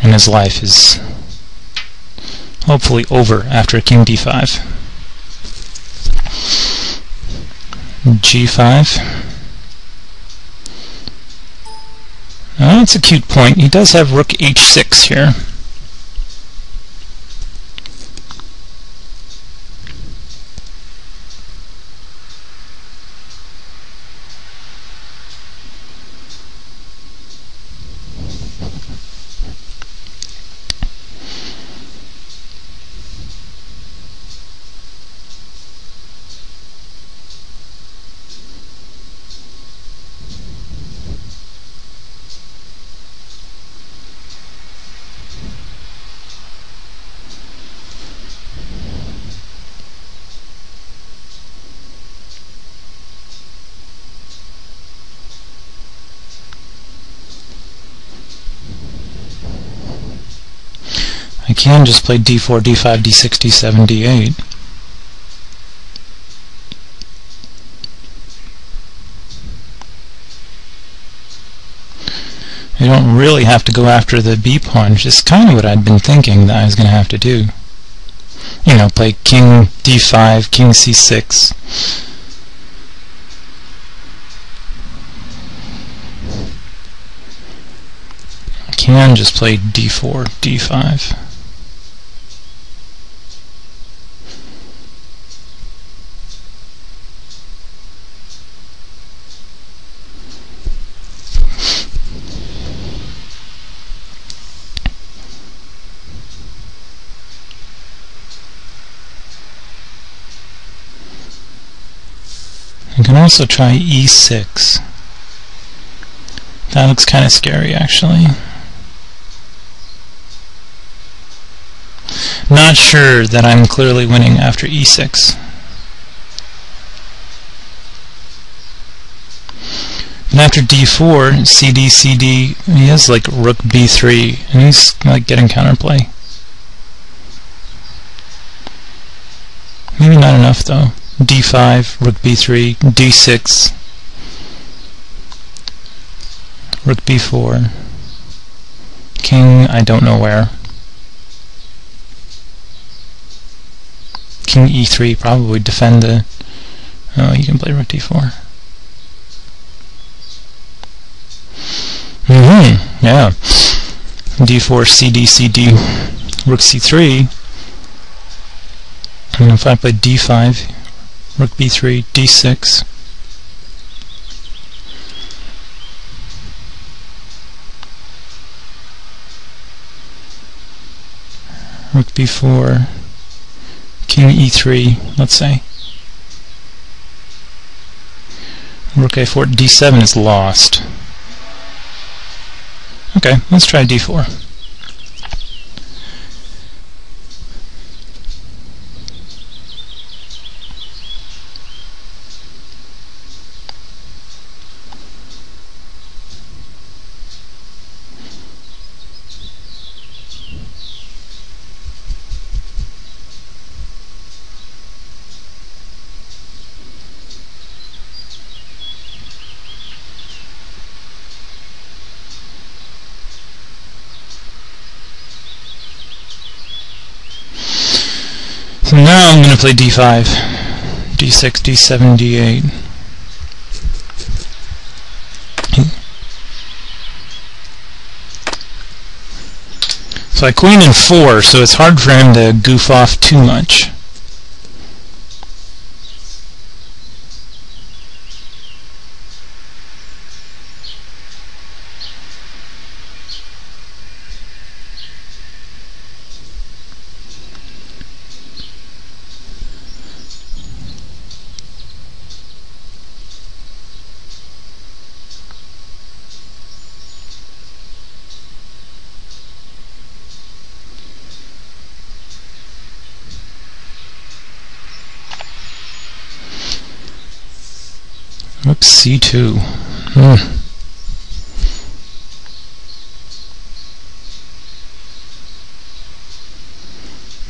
and his life is hopefully over after king d5. g5. Oh, that's a cute point. He does have rook h6 here. can just play d4, d5, d6, d7, d8. You don't really have to go after the b pawn, which is kind of what I'd been thinking that I was going to have to do. You know, play king d5, king c6. I can just play d4, d5. I can also try e6. That looks kind of scary, actually. Not sure that I'm clearly winning after e6. And after d4, cd, cd, he has like rook b3, and he's like getting counterplay. Maybe not enough though. d5, rook b3, d6, rook b4, king I don't know where, king e3, probably defend the, oh, you can play rook d4. Yeah, d4, cd, cd, rook c3, and if I play d5, rook b3, d6, rook b4, king e3, let's say, rook a4, d7 is lost. Okay, let's try d4. So now I'm going to play d5, d6, d7, d8. So I queen in 4, so it's hard for him to goof off too much. Rook c2.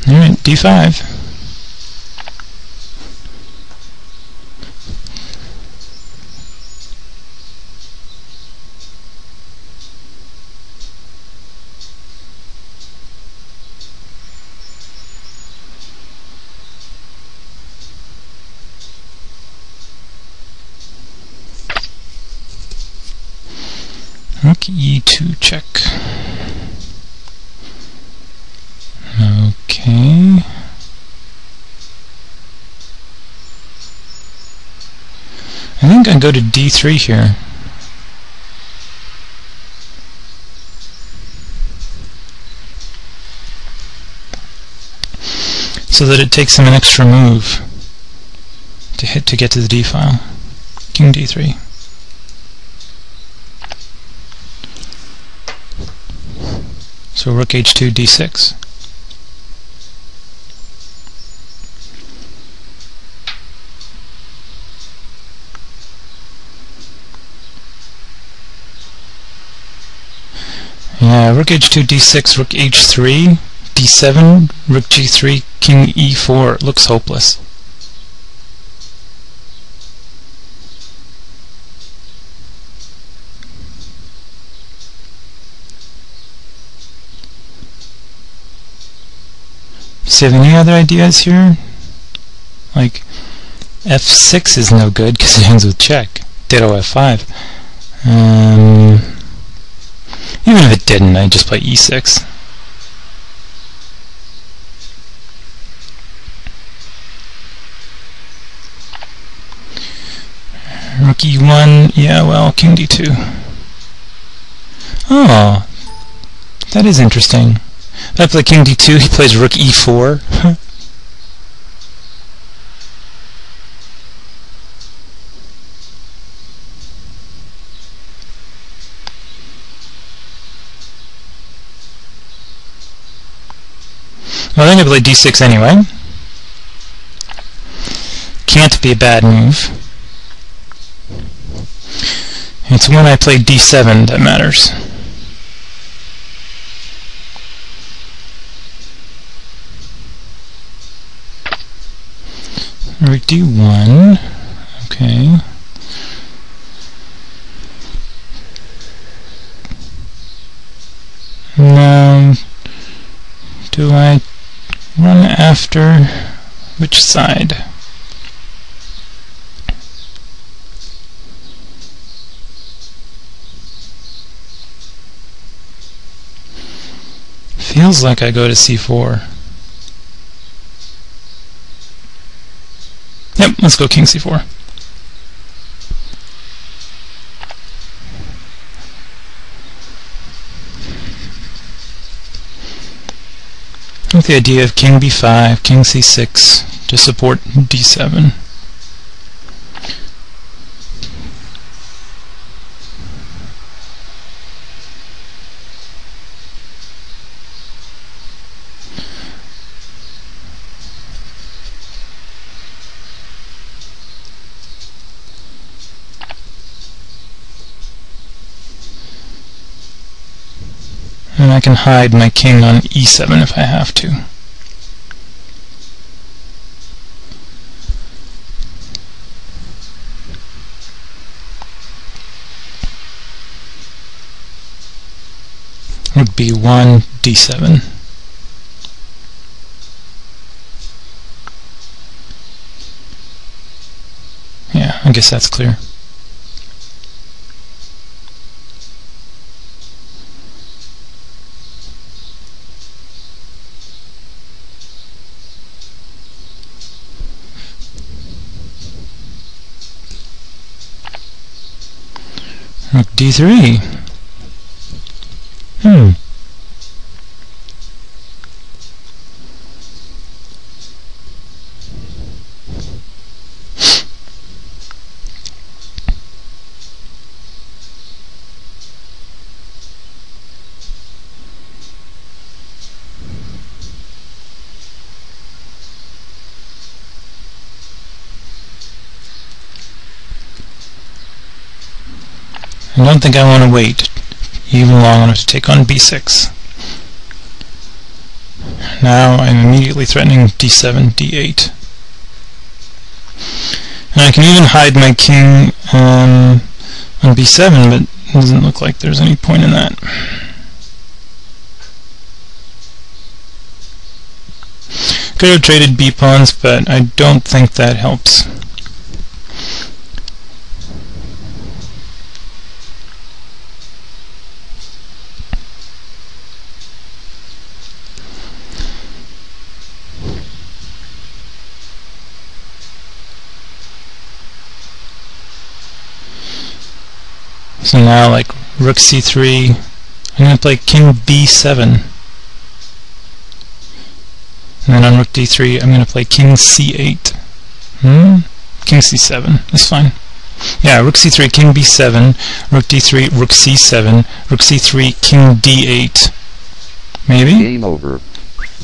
Alright, d5. Rook e2 check. Okay. I think I go to d3 here. So that it takes him an extra move to get to the d file. King d3. So rook h2, d6. Yeah, rook h2, d6, rook h3, d7, rook g3, king e4. It looks hopeless. Do you have any other ideas here? Like f6 is no good because it ends with check. Ditto f5. Even if it didn't, I'd just play e6. Rook e1, yeah, well, king d2. Oh, that is interesting. If I play king d2, he plays rook e4. Well, I think I play d6 anyway. Can't be a bad move. It's when I play d7 that matters. Rook d1. Okay. Now, do I run after which side? Feels like I go to c4. Yep, let's go king c4. With the idea of king b5, king c6 to support d7. And I can hide my king on e7 if I have to. Rook b1, d7. Yeah, I guess that's clear. Rook d3. I don't think I want to wait even long enough to take on b6. Now I'm immediately threatening d7, d8. And I can even hide my king on b7, but it doesn't look like there's any point in that. Could have traded b-pawns, but I don't think that helps. So now, like rook c3, I'm going to play king b7. And then on rook d3, I'm going to play king c8. King c7. That's fine. Yeah, rook c3, king b7, rook d3, rook c7, rook c3, king d8. Maybe? Game over.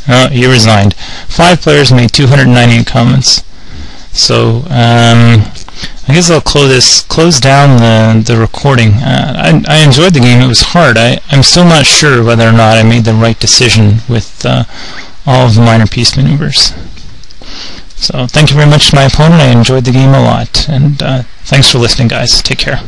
Oh, he resigned. 5 players made 298 comments. So, I guess I'll close down the recording. I enjoyed the game. It was hard. I'm still not sure whether or not I made the right decision with all of the minor piece maneuvers. So thank you very much to my opponent. I enjoyed the game a lot. And thanks for listening, guys. Take care.